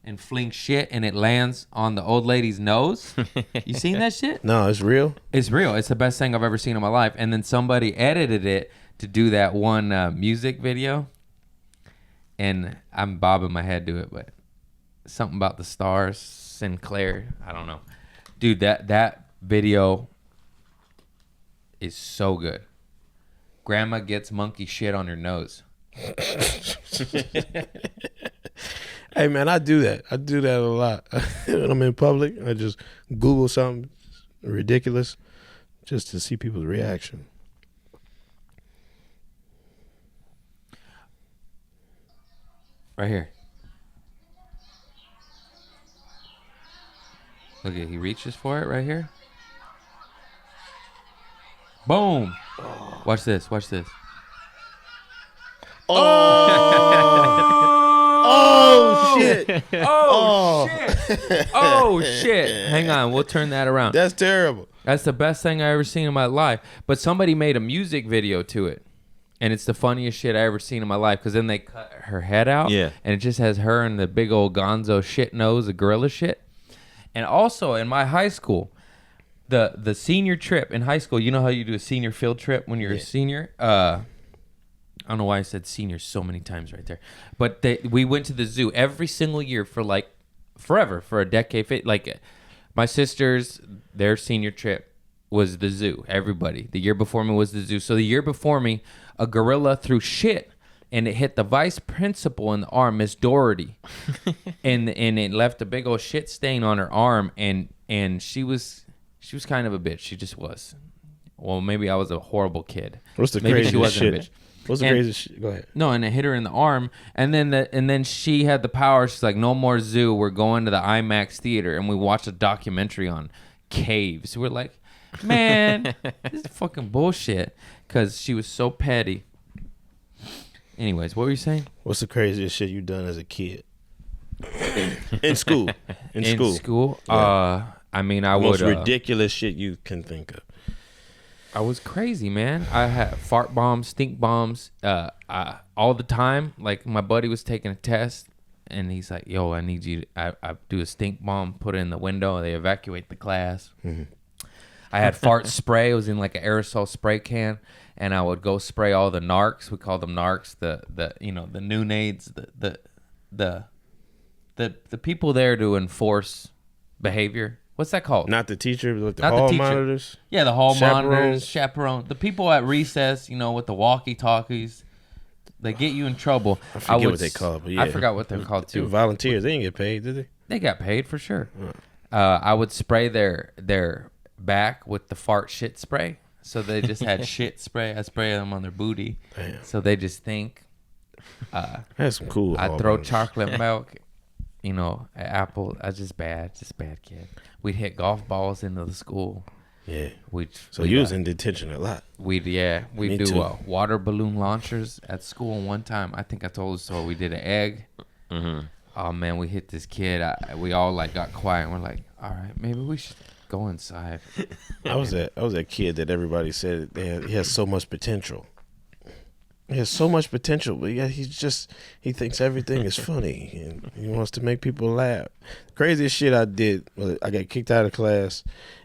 and flings shit and it lands on the old lady's nose. You seen that shit? No, it's real. It's real. It's the best thing I've ever seen in my life. And then somebody edited it to do that one music video. And I'm bobbing my head to it, but something about the stars, Sinclair. I don't know. Dude, that video is so good. Grandma gets monkey shit on her nose. Hey, man, I do that. I do that a lot. When I'm in public, I just Google something ridiculous just to see people's reaction. Right here. Look at, he reaches for it right here. Boom. Watch this. Watch this. Oh, shit. Oh, shit. Oh, shit. Hang on. We'll turn that around. That's terrible. That's the best thing I ever seen in my life. But somebody made a music video to it. And it's the funniest shit I ever seen in my life. Because then they cut her head out. Yeah. And it just has her and the big old gonzo shit nose of gorilla shit. And also in my high school, the senior trip in high school, you know how you do a senior field trip when you're a senior? I don't know why I said senior so many times right there. But we went to the zoo every single year for like forever, for a decade. Like my sisters, their senior trip was the zoo. Everybody. The year before me was the zoo. So the year before me, a gorilla threw shit and it hit the vice principal in the arm, Miss Doherty. and it left a big old shit stain on her arm. And she was kind of a bitch. She just was. Well, maybe I was a horrible kid. What's the maybe craziest she wasn't shit? a bitch. What's the craziest shit? Go ahead. No, and it hit her in the arm, and then she had the power. She's like, "No more zoo. We're going to the IMAX theater," and we watched a documentary on caves. We're like, "Man, this is fucking bullshit," because she was so petty. Anyways, what were you saying? What's the craziest shit you done as a kid? In school. In school. Yeah. I mean, I Most would. ridiculous shit you can think of. I was crazy, man. I had fart bombs, stink bombs, all the time. Like my buddy was taking a test, and he's like, yo, I need you. I do a stink bomb, put it in the window, and they evacuate the class. I had fart spray. It was in like an aerosol spray can, and I would go spray all the narcs. We call them narcs. The new nades. The people there to enforce behavior. What's that called? Not the teacher, but the Not the hall teacher. monitors. Yeah, the hall Chaperones. monitors, chaperone. The people at recess, with the walkie-talkies. They get you in trouble. I forget would what they call it, but yeah. I forgot what they're called They were too. volunteers. They didn't get paid, did they? They got paid for sure. I would spray their back with the fart shit spray. So they just had shit spray. I spray them on their booty. Damn. So they just think. That's some cool. I hall throw monitors. chocolate milk, apple. I was just bad kid. We'd hit golf balls into the school. Yeah. We'd So you was in detention a lot. we'd Me do too. water balloon launchers at school. And one time, I think I told the story. We did an egg. Oh man, we hit this kid. We all like got quiet. And we're like, all right, maybe we should go inside. I was that kid that everybody said he has so much potential. He has so much potential, but yeah, he thinks everything is funny and he wants to make people laugh. Craziest shit I did was I got kicked out of class,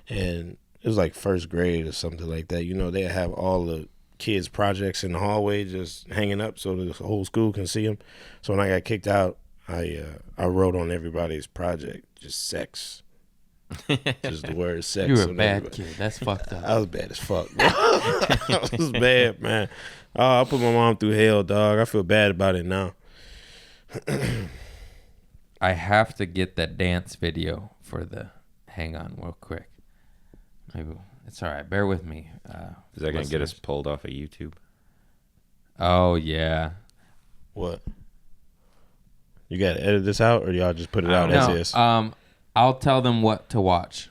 and it was like first grade or something like that. They have all the kids' projects in the hallway just hanging up so the whole school can see them. So when I got kicked out, I wrote on everybody's project just sex. Just the word sex. You were a on bad everybody. kid. That's fucked up. I was bad as fuck, bro. I was bad, man. Oh, I put my mom through hell, dog. I feel bad about it now. I have to get that dance video for the. Hang on, real quick. Maybe it's all right. Bear with me. Is that going to get us listeners. pulled off of YouTube? Oh yeah. What? You got to edit this out, or y'all just put it out as is? I'll tell them what to watch.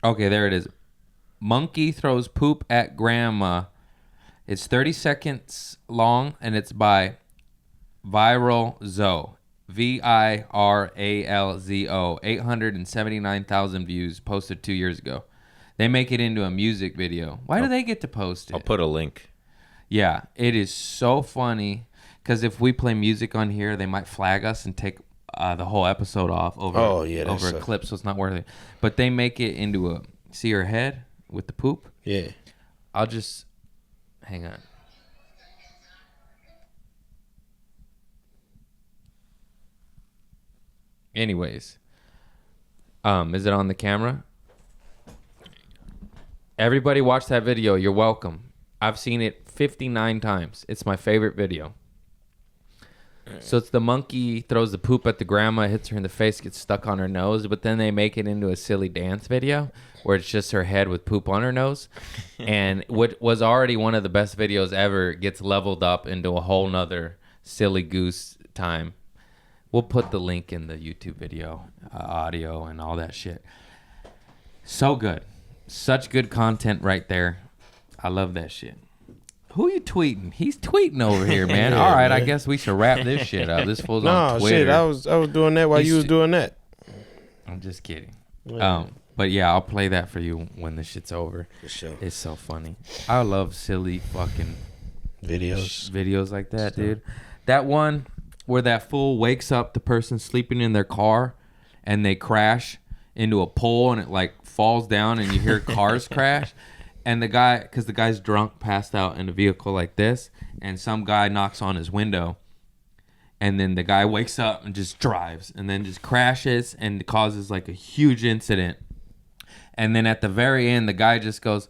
Okay, there it is. Monkey throws poop at grandma. It's 30 seconds long, and it's by Viral Zo. Viralzo. 879,000 views, posted 2 years ago. They make it into a music video. Why do they get to post it? I'll put a link. Yeah, it is so funny because if we play music on here, they might flag us and take the whole episode off over that over a sucks. clip, so it's not worth it. But they make it into a see her head with the poop. Yeah. I'll just hang on. Anyways, is it on the camera? Everybody watch that video. You're welcome. I've seen it 59 times. It's my favorite video. So it's the monkey throws the poop at the grandma, hits her in the face, gets stuck on her nose, but then they make it into a silly dance video where it's just her head with poop on her nose. And what was already one of the best videos ever gets leveled up into a whole nother silly goose time. We'll put the link in the YouTube video, audio, and all that shit. So good. Such good content right there. I love that shit. Who you tweeting? He's tweeting over here, man. Yeah, All right, I man. guess we should wrap this shit up. This fool's No, on Twitter. shit. I was doing that while He's you was st- doing that. I'm just kidding. Yeah. But yeah, I'll play that for you when this shit's over. For sure. It's so funny. I love silly fucking Videos. videos like that, dude. That one where that fool wakes up the person sleeping in their car and they crash into a pole and it like falls down and you hear cars crash. And the guy, because the guy's drunk, passed out in a vehicle like this, and some guy knocks on his window, and then the guy wakes up and just drives, and then just crashes and causes like a huge incident. And then at the very end, the guy just goes,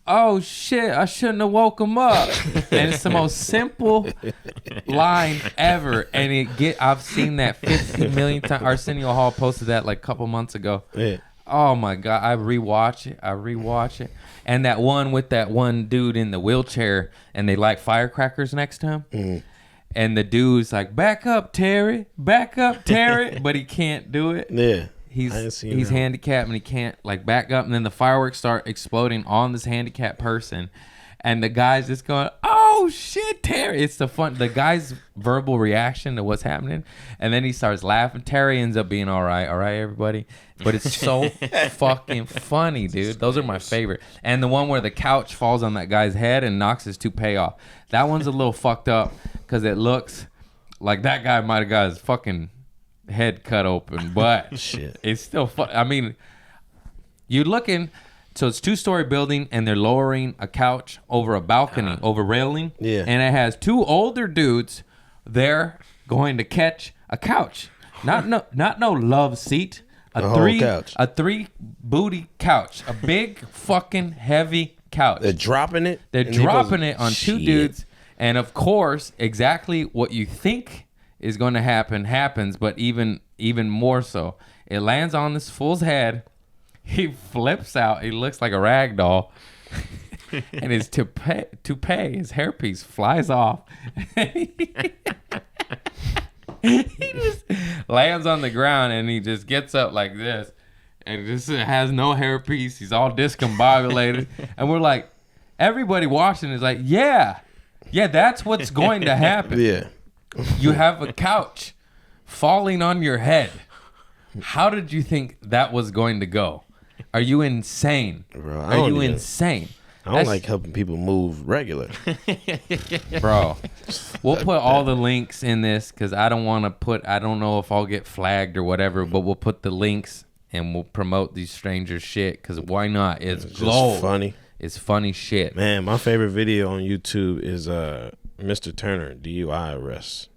"Oh shit, I shouldn't have woke him up." And it's the most simple line ever. And I've seen that 50 million times. Arsenio Hall posted that like a couple months ago. Yeah. Oh my God, I rewatch it. And that one with that one dude in the wheelchair and they light firecrackers next to him. Mm. And the dude's like, back up, Terry. But he can't do it. Yeah. I He's ain't seen that. handicapped and he can't like back up. And then the fireworks start exploding on this handicapped person. And the guy's just going, "Oh shit, Terry!" It's the guy's verbal reaction to what's happening, and then he starts laughing. Terry ends up being all right, everybody. But it's so fucking funny, dude. Those are my favorite. And the one where the couch falls on that guy's head and knocks his toupee off. That one's a little fucked up because it looks like that guy might have got his fucking head cut open, but Shit. it's still fun. I mean, you're looking. So it's 2-story building, and they're lowering a couch over a balcony, over railing. Yeah. And it has 2 older dudes there going to catch a couch. Not no love seat. A whole couch. A 3 booty couch. A big fucking heavy couch. They're dropping it. They're and then dropping goes- it on 2 Shit. dudes. And of course, exactly what you think is going to happen happens, but even more so. It lands on this fool's head. He flips out. He looks like a rag doll. And his toupee, his hairpiece flies off. He just lands on the ground and he just gets up like this. And just has no hairpiece. He's all discombobulated. And we're like, everybody watching is like, yeah, that's what's going to happen. Yeah. You have a couch falling on your head. How did you think that was going to go? Are you insane? Bro, Are you insane? I don't like helping people move regular. Bro. We'll put all the links in this because I don't know if I'll get flagged or whatever, but we'll put the links and we'll promote these strangers' shit because why not? It's gold. Just funny. It's funny shit. Man, my favorite video on YouTube is Mr. Turner DUI arrest.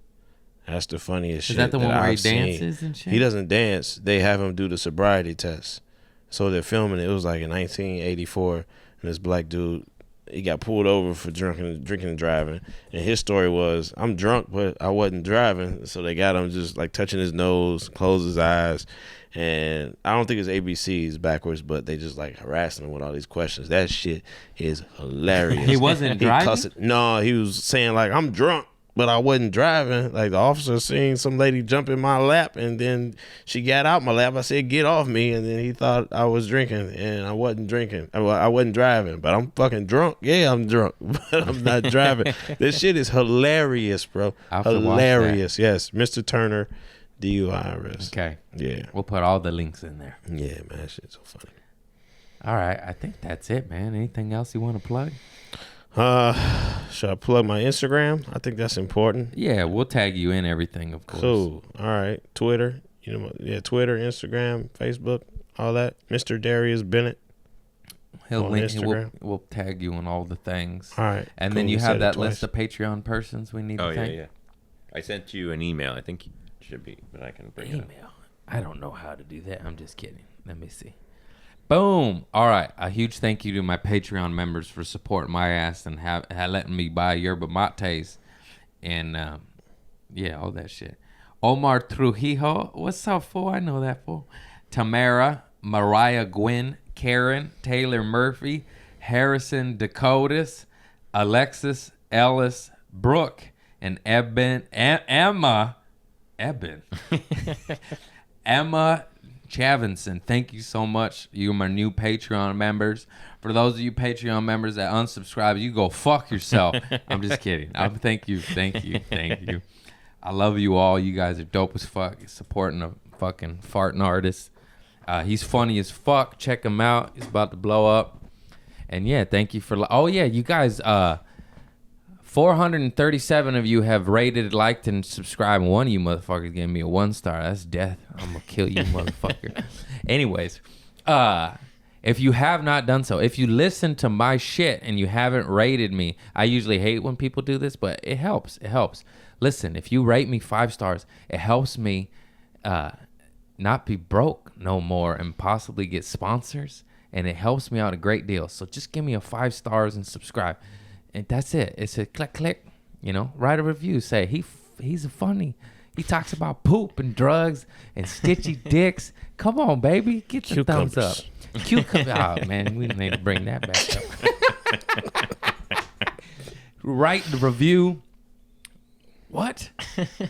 That's the funniest shit. Is that the one where he I've seen. dances and shit? He doesn't dance. They have him do the sobriety test. So they're filming it. It was like in 1984, and this black dude, he got pulled over for drinking and driving. And his story was, I'm drunk, but I wasn't driving. So they got him just like touching his nose, close his eyes. And I don't think it's ABC's backwards, but they just like harassing him with all these questions. That shit is hilarious. He wasn't driving? No, he was saying like, I'm drunk, but I wasn't driving. Like the officer seen some lady jump in my lap, and then she got out my lap. I said, get off me. And then he thought I was drinking, and I wasn't drinking. I wasn't driving, but I'm fucking drunk. Yeah, I'm drunk, but I'm not driving. This shit is hilarious, bro. I'll have to watch Hilarious. Yes. Mr. Turner, DUI arrest. Okay. Yeah. We'll put all the links in there. Yeah, man. That shit's so funny. All right. I think that's it, man. Anything else you want to plug? Should I plug my Instagram? I think that's important. Yeah, we'll tag you in everything, of course. Cool. All right. Twitter. Twitter, Instagram, Facebook, all that. Mr. Darius Bennett. He'll on link. Instagram. We'll tag you on all the things. All right. And cool. then you We have said it that twice. list of Patreon persons we need Oh to yeah, thank. yeah. I sent you an email. I think you should be, but I can bring it up. Email. I don't know how to do that. I'm just kidding. Let me see. Boom. All right. A huge thank you to my Patreon members for supporting my ass and letting me buy yerba mates and all that shit. Omar Trujillo. What's up, fool? I know that, fool. Tamara, Mariah Gwynn, Karen, Taylor Murphy, Harrison Dakotas, Alexis Ellis, Brooke, and Emma Chavinson. Thank you so much. You're my new Patreon members. For those of you Patreon members that unsubscribe, you go fuck yourself. I'm just kidding. Thank you. I love you all. You guys are dope as fuck. Supporting a fucking farting artist. He's funny as fuck. Check him out. He's about to blow up. And yeah, thank you for. You guys. 437 of you have rated, liked, and subscribed. One of you motherfuckers gave me a 1-star. That's death. I'm gonna kill you, motherfucker. Anyways, if you have not done so, if you listen to my shit and you haven't rated me, I usually hate when people do this, but it helps. It helps. Listen, if you rate me 5 stars, it helps me not be broke no more and possibly get sponsors, and it helps me out a great deal. So just give me a 5 stars and subscribe. And that's it. It's a click, write a review. Say, he's funny. He talks about poop and drugs and stitchy dicks. Come on, baby. Get the thumbs up. Cucumber. Oh, man, we need to bring that back up. Write the review. What?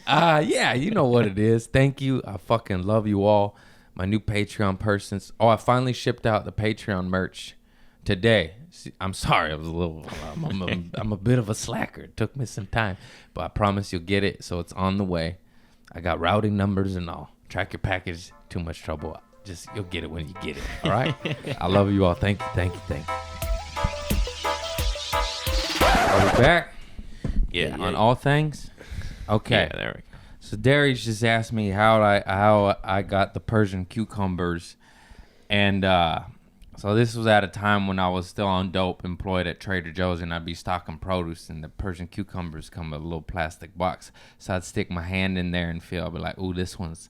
Yeah, you know what it is. Thank you. I fucking love you all. My new Patreon persons. Oh, I finally shipped out the Patreon merch today. I'm sorry, I was a little. I'm a bit of a slacker. It took me some time, but I promise you'll get it. So it's on the way. I got routing numbers and all. Track your package. Too much trouble. Just you'll get it when you get it. All right. I love you all. Thank you. Are we back? Yeah. On all things. Okay. Yeah, there we go. So Darius just asked me how I got the Persian cucumbers, and so this was at a time when I was still on dope, employed at Trader Joe's, and I'd be stocking produce, and the Persian cucumbers come in a little plastic box. So I'd stick my hand in there and feel, I'd be like, ooh, this one's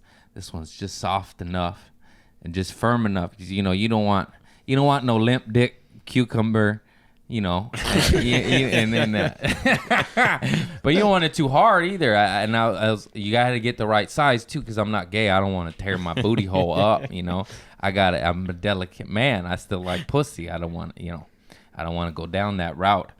just soft enough and just firm enough. You know, you don't want no limp dick cucumber. You know, and then, but you don't want it too hard either. You got to get the right size too, because I'm not gay. I don't want to tear my booty hole up. You know, I'm a delicate man. I still like pussy. I don't want to go down that route.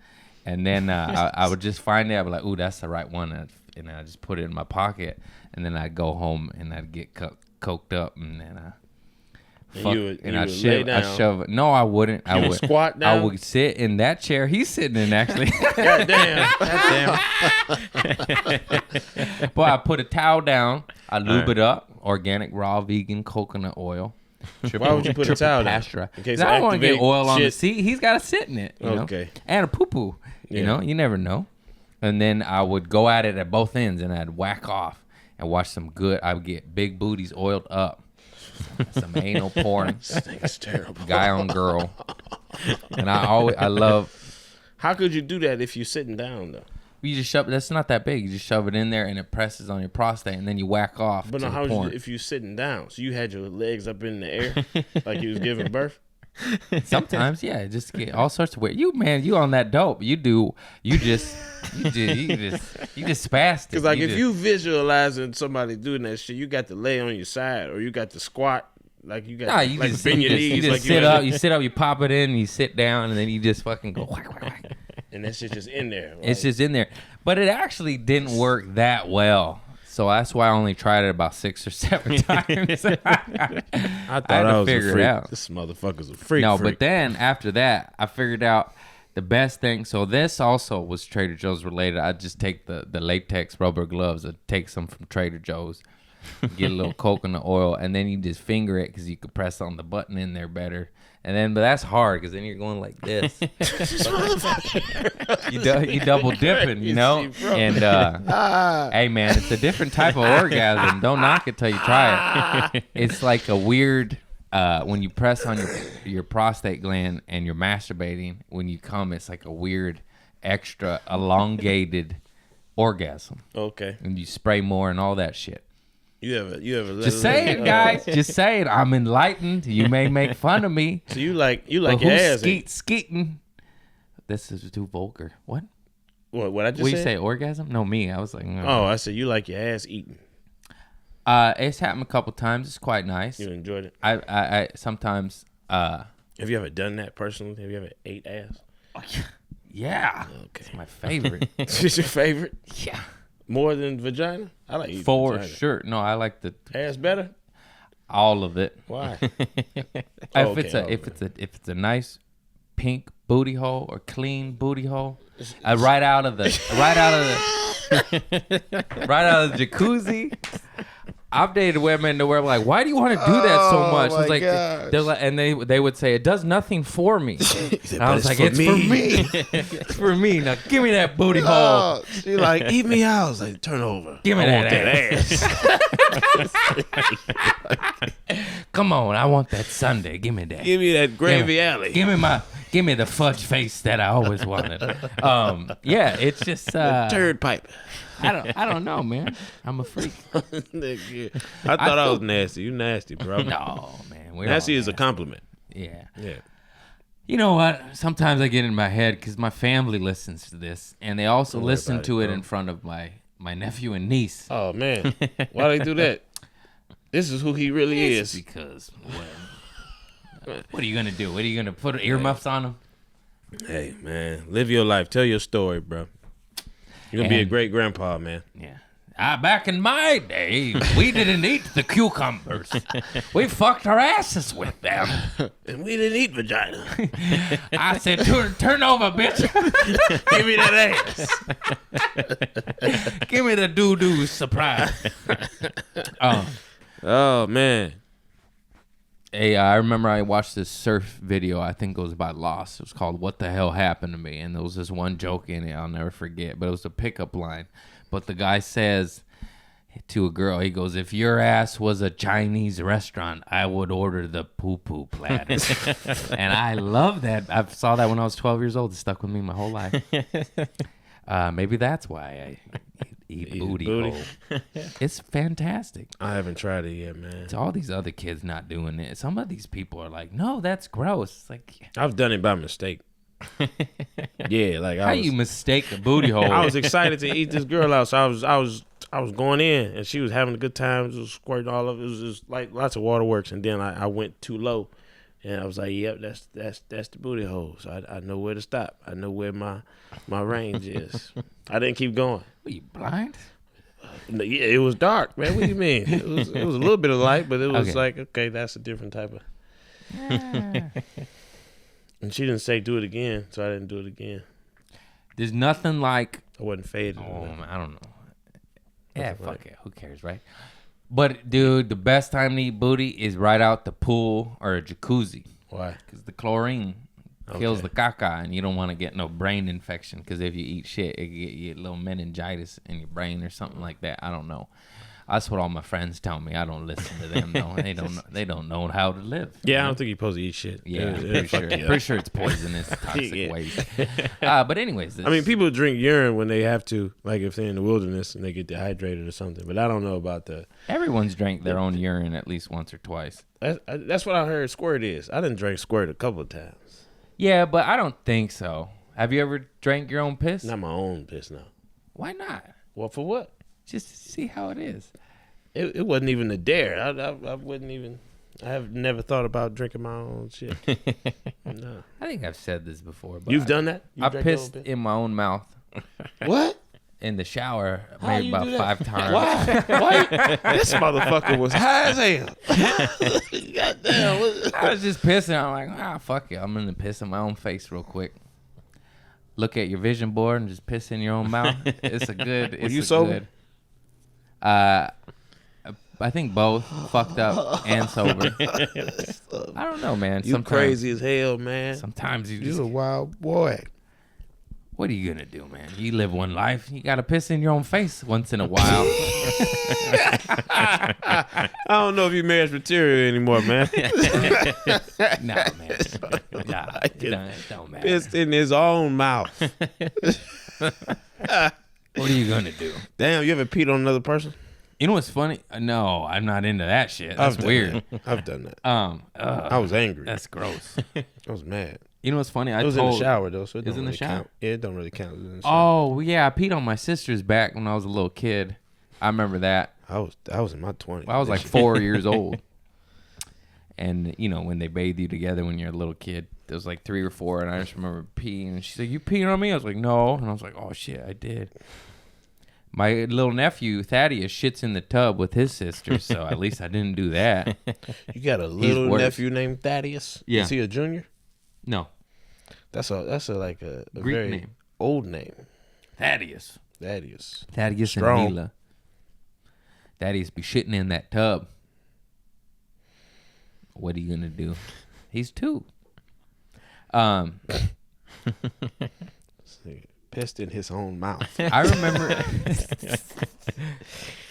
And then I would just find it. I'd be like, ooh, that's the right one, and I just put it in my pocket. And then I'd go home and I'd get coked up, and then I'd shove it. No, I wouldn't. I would squat down. I would sit in that chair he's sitting in, actually. God damn. Boy, I put a towel down. I lube it up. Organic, raw, vegan coconut oil. Why would you put a towel down? In case I don't want to get oil on the seat. He's got to sit in it. You know? Okay. And a poo-poo. You know, you never know. And then I would go at it at both ends, and I'd whack off and watch some good. I would get big booties oiled up. Some anal porn. It's terrible. Guy on girl. And I love. How could you do that if you're sitting down though? You just shove. That's not that big. You just shove it in there and it presses on your prostate, and then you whack off. But to no, the how porn. if you're sitting down? So you had your legs up in the air like you was giving birth. Sometimes, yeah, just get all sorts of weird. You on that dope. You just spastic. Because like if you visualizing somebody doing that shit, you got to lay on your side or you got to squat. Like you got you like just, bend your knees. you just like sit up. You sit up. You pop it in. You sit down, and then you just fucking go whack, whack, whack. And that shit just in there. It's just in there. But it actually didn't work that well. So that's why I only tried it about 6 or 7 times. I thought I was figure a freak. it out. This motherfucker's a freak. No, freak. but then after that, I figured out the best thing. So this also was Trader Joe's related. I'd just take the latex rubber gloves. I'd take some from Trader Joe's, get a little coconut oil, and then you just finger it because you could press on the button in there better. And then, but that's hard because then you're going like this. you double dipping, you know. And hey, man, it's a different type of orgasm. Don't knock it till you try it. It's like a weird when you press on your prostate gland and you're masturbating. When you come, it's like a weird, extra elongated orgasm. Okay. And you spray more and all that shit. You ever Just saying, guys. Just saying. I'm enlightened. You may make fun of me. So you like But your who's ass? skeeting? This is too vulgar. What? What I just What said? you say? Orgasm? No, me. I was like, no. Oh, I said you like your ass eaten. It's happened a couple times. It's quite nice. You enjoyed it. I sometimes. Have you ever done that personally? Have you ever ate ass? Yeah. Okay. It's my favorite. It's your favorite? Yeah. More than vagina? I like eating For vagina. sure. No, I like the Ass better? all of it. Why? If it's a nice pink booty hole or clean booty hole, right out of the jacuzzi. I've dated women to where I'm like, why do you want to do that so much? It's like they're like, and they would say it does nothing for me. And I was like, it's for me. It's for me. Now give me that booty hole. Oh, she like, eat me out. I was like, turn over. Give me I want that ass. Come on, I want that Sunday. Give me that. Give me that gravy alley. Give me the fudge face that I always wanted. Yeah, it's just turd pipe. I don't know, man. I'm a freak. Nigga, I thought I was nasty. You nasty, bro. No, man. We're Nasty all is a compliment. Yeah. Yeah. You know what? Sometimes I get in my head because my family listens to this, and they also Don't worry listen about to it, it bro. in front of my nephew and niece. Oh man, why they do that? This is who he really It's is. because what are you gonna do? What are you gonna put earmuffs on them? Hey man, live your life. Tell your story, bro. You're gonna be a And- great grandpa, man. Yeah. Back in my day, we didn't eat the cucumbers. We fucked our asses with them. And we didn't eat vagina. I said, turn over, bitch. Give me that ass. Give me the doo-doo surprise. Oh man. Hey, I remember I watched this surf video. I think it was about Lost. It was called "What the Hell Happened to Me," and there was this one joke in it I'll never forget. But it was a pickup line. But the guy says to a girl. He goes, if your ass was a Chinese restaurant, I would order the poo-poo platter. And I love that. I saw that when I was 12 years old. It stuck with me my whole life. Maybe that's why I eat booty hole. It's fantastic. I haven't tried it yet, man. It's all these other kids not doing it. Some of these people are like, no, that's gross. It's like, I've done it by mistake. Yeah, like how you mistake a booty hole? I was excited to eat this girl out, so I was going in, and she was having a good time. It was squirting all of it. It was just like lots of waterworks, and then I went too low, and I was like, "Yep, that's the booty hole." So I know where to stop. I know where my range is. I didn't keep going. Were you blind? Yeah, it was dark, man. What do you mean? It was a little bit of light, but it was Okay. like, okay, that's a different type of. And she didn't say do it again, so I didn't do it again. There's nothing like. I wasn't faded. Oh, man, I don't know. Yeah, fuck it. Who cares, right? But dude, the best time to eat booty is right out the pool or a jacuzzi, Why? because the chlorine kills Okay. the caca, and you don't want to get no brain infection. Because if you eat shit, it get you a little meningitis in your brain or something like that. I don't know. That's what all my friends tell me. I don't listen to them though. They don't know how to live. Yeah, I don't think you're supposed to eat shit. Yeah, It'll pretty fuck sure. you up. Pretty sure it's poisonous, toxic Yeah. waste. But anyways, I mean, people drink urine when they have to, like if they're in the wilderness and they get dehydrated or something. But I don't know about the. everyone's drank their own urine at least once or twice. That's what I heard squirt is. I didn't drink squirt a couple of times. Yeah, but I don't think so. Have you ever drank your own piss? Not my own piss now. Why not? Well, for what? Just to see how it is. It wasn't even a dare. I wouldn't even. I have never thought about drinking my own shit. No. I think I've said this before. But You've done that? You I drank your own pissed piss? in my own mouth What? in the shower How maybe you about do that? 5 times. Why? Why? This motherfucker was high as hell. Goddamn. I was just pissing. I'm like, fuck it. I'm gonna piss in my own face real quick. Look at your vision board and just piss in your own mouth. It's a good. It's you a sober? Good, I think both, fucked up and sober. I don't know, man. You crazy as hell, man. Sometimes you just. You a wild boy. What are you gonna do, man? You live one life. You gotta piss in your own face once in a while. I don't know if you marriage material anymore, man. Nah, man. Nah, it don't matter. Pissed in his own mouth. What are you gonna do? Damn, you ever peed on another person? You know what's funny? No, I'm not into that shit. That's I've done weird. that. I've done that. I I was angry. That's gross. I was mad. You know what's funny? It was in the shower though, so it It's don't in the really shower? count. Yeah, it don't really count. It was in the shower. Oh yeah, I peed on my sister's back when I was a little kid. I remember that. I was in my 20s. I was like 4 years old. And you know when they bathe you together when you're a little kid, there was like 3 or 4, and I just remember peeing. And she said, "You peeing on me?" I was like, "No," and I was like, "Oh shit, I did." My little nephew Thaddeus shits in the tub with his sister, so at least I didn't do that. You got a little worse. nephew named Thaddeus? Yeah. Is he a junior? No, That's a like a Greek very name. old name. Thaddeus. Thaddeus. Thaddeus Strong. and Mila. Thaddeus be shitting in that tub. What are you gonna do? He's 2. Pissed in his own mouth. I remember.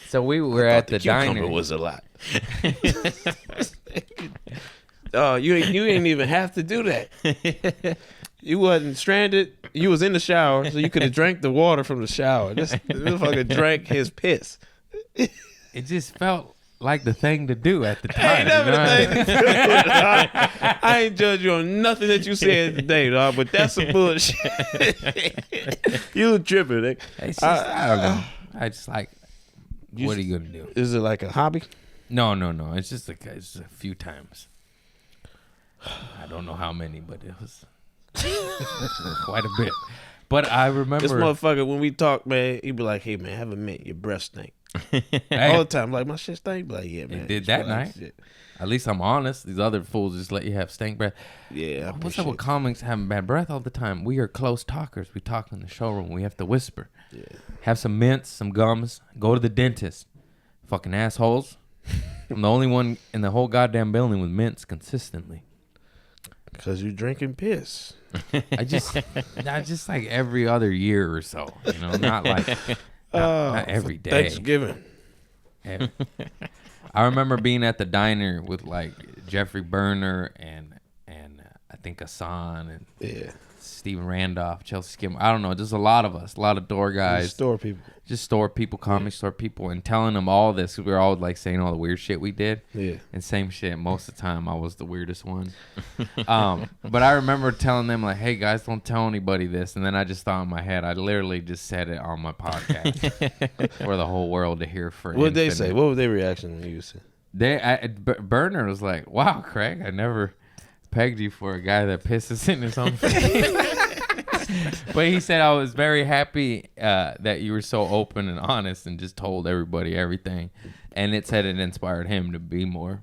So we were at the cucumber diner. was a lot. Oh, you ain't even have to do that. You wasn't stranded. You was in the shower, so you could have drank the water from the shower. This motherfucker drank his piss. It just felt like the thing to do at the time. Ain't never you know? the thing to do. I ain't judge you on nothing that you said today, dog. But that's some bullshit. You tripping? Eh? It's just, I don't know. I just like. What are you gonna do? Is it like a hobby? No. It's just a few times. I don't know how many, but it was quite a bit. But I remember This motherfucker, when we talk, man, he be like, "Hey, man, have a mint. Your breath stink." Hey, All the time, like my shit stink. Be like, yeah, man. did it's that fine. night. Shit. At least I'm honest. These other fools just let you have stank breath. Yeah, I What's up appreciate with comics having bad breath all the time? We are close talkers. We talk in the showroom. We have to whisper. Yeah. Have some mints, some gums. Go to the dentist. Fucking assholes. I'm the only one in the whole goddamn building with mints consistently. Because you drinking piss. I just like every other year or so. You know, not like not every day. Thanksgiving. Yeah. I remember being at the diner with like Jeffrey Burner and I think Hassan and Yeah. Steven Randolph, Chelsea Skim. I don't know, just a lot of us, a lot of door guys, Store people. just store people, comedy store people, and telling them all this. We were all like saying all the weird shit we did. Yeah. And same shit. Most of the time, I was the weirdest one. But I remember telling them like, "Hey guys, don't tell anybody this." And then I just thought in my head, I literally just said it on my podcast for the whole world to hear. For What did they infinite. say? What was their reaction when you said? Burner was like, "Wow, Craig, I never pegged you for a guy that pisses in his own face." But he said, "I was very happy that you were so open and honest and just told everybody everything." And it said it inspired him to be more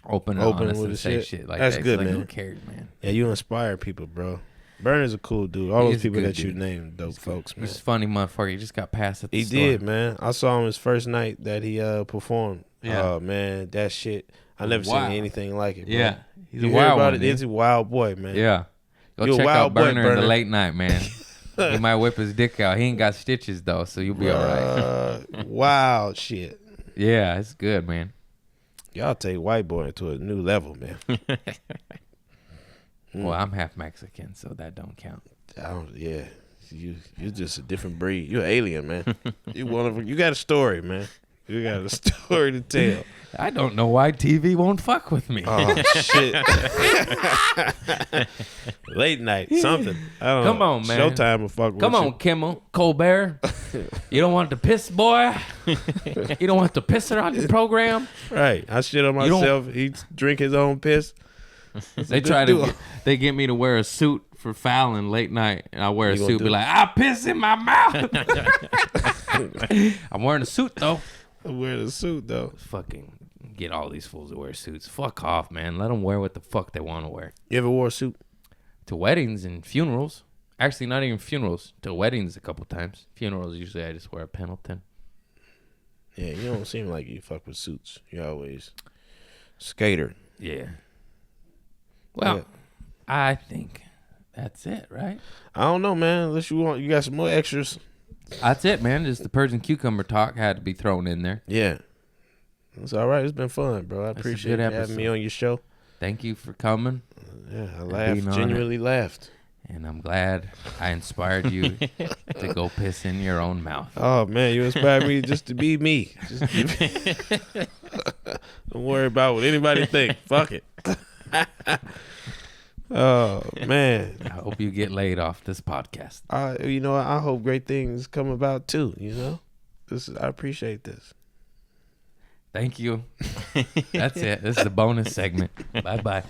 open and honest with and the say shit. shit like That's that. It's good, like, man. Who cares, man? Yeah, you inspire people, bro. Burner's a cool dude. All He those is a people good that you dude. named, dope folks, man. He's a funny motherfucker. He just got passed at the He store. did, man. I saw him his first night that he performed. Yeah. Oh man, that shit. I never Wow. seen anything like it, bro. Yeah. He's You a hear wild about one, it? dude. He's a wild boy, man. Yeah. Go You a check out wild boy, Burner in the Burner. late night, man. He might whip his dick out. He ain't got stitches, though, so you'll be all right. Wild shit. Yeah, it's good, man. Y'all take white boy into a new level, man. Well, I'm half Mexican, so that don't count. Yeah. You're just a different breed. You're an alien, man. You got a story, man. You got a story to tell. I don't know why TV won't fuck with me. Oh shit. Late night, something. I don't know. Come on, man. Showtime will fuck with Come you. on, Kimmel, Colbert. You don't want the piss, boy? You don't want the pisser on the program? Right. I shit on You don't- myself. He drink his own piss. They try to they get me to wear a suit for Fallon late night, and I wear a You gonna suit, do be it? like, I piss in my mouth. I'm wearing a suit, though. I wear the suit though. Fucking get all these fools to wear suits. Fuck off, man. Let them wear what the fuck they want to wear. You ever wore a suit? To weddings and funerals. Actually, not even funerals. To weddings a couple times. Funerals, usually I just wear a Pendleton. Yeah, you don't seem like you fuck with suits. You're always skater. Yeah. Well, Yeah. I think that's it, right? I don't know, man. Unless you got some more extras. That's it, man. Just the Persian cucumber talk had to be thrown in there. Yeah. It's all right. It's been fun, bro. I That's a appreciate good you having episode. me on your show. Thank you for coming, Yeah, I laughed. being on Genuinely laughed. and I'm glad I inspired you to go piss in your own mouth. Oh man, you inspired me just to be me. Just to be- Don't worry about what anybody think. Fuck it. Oh man, I hope you get laid off this podcast. I hope great things come about too. I appreciate this. Thank you. That's it. This is the bonus segment. Bye-bye.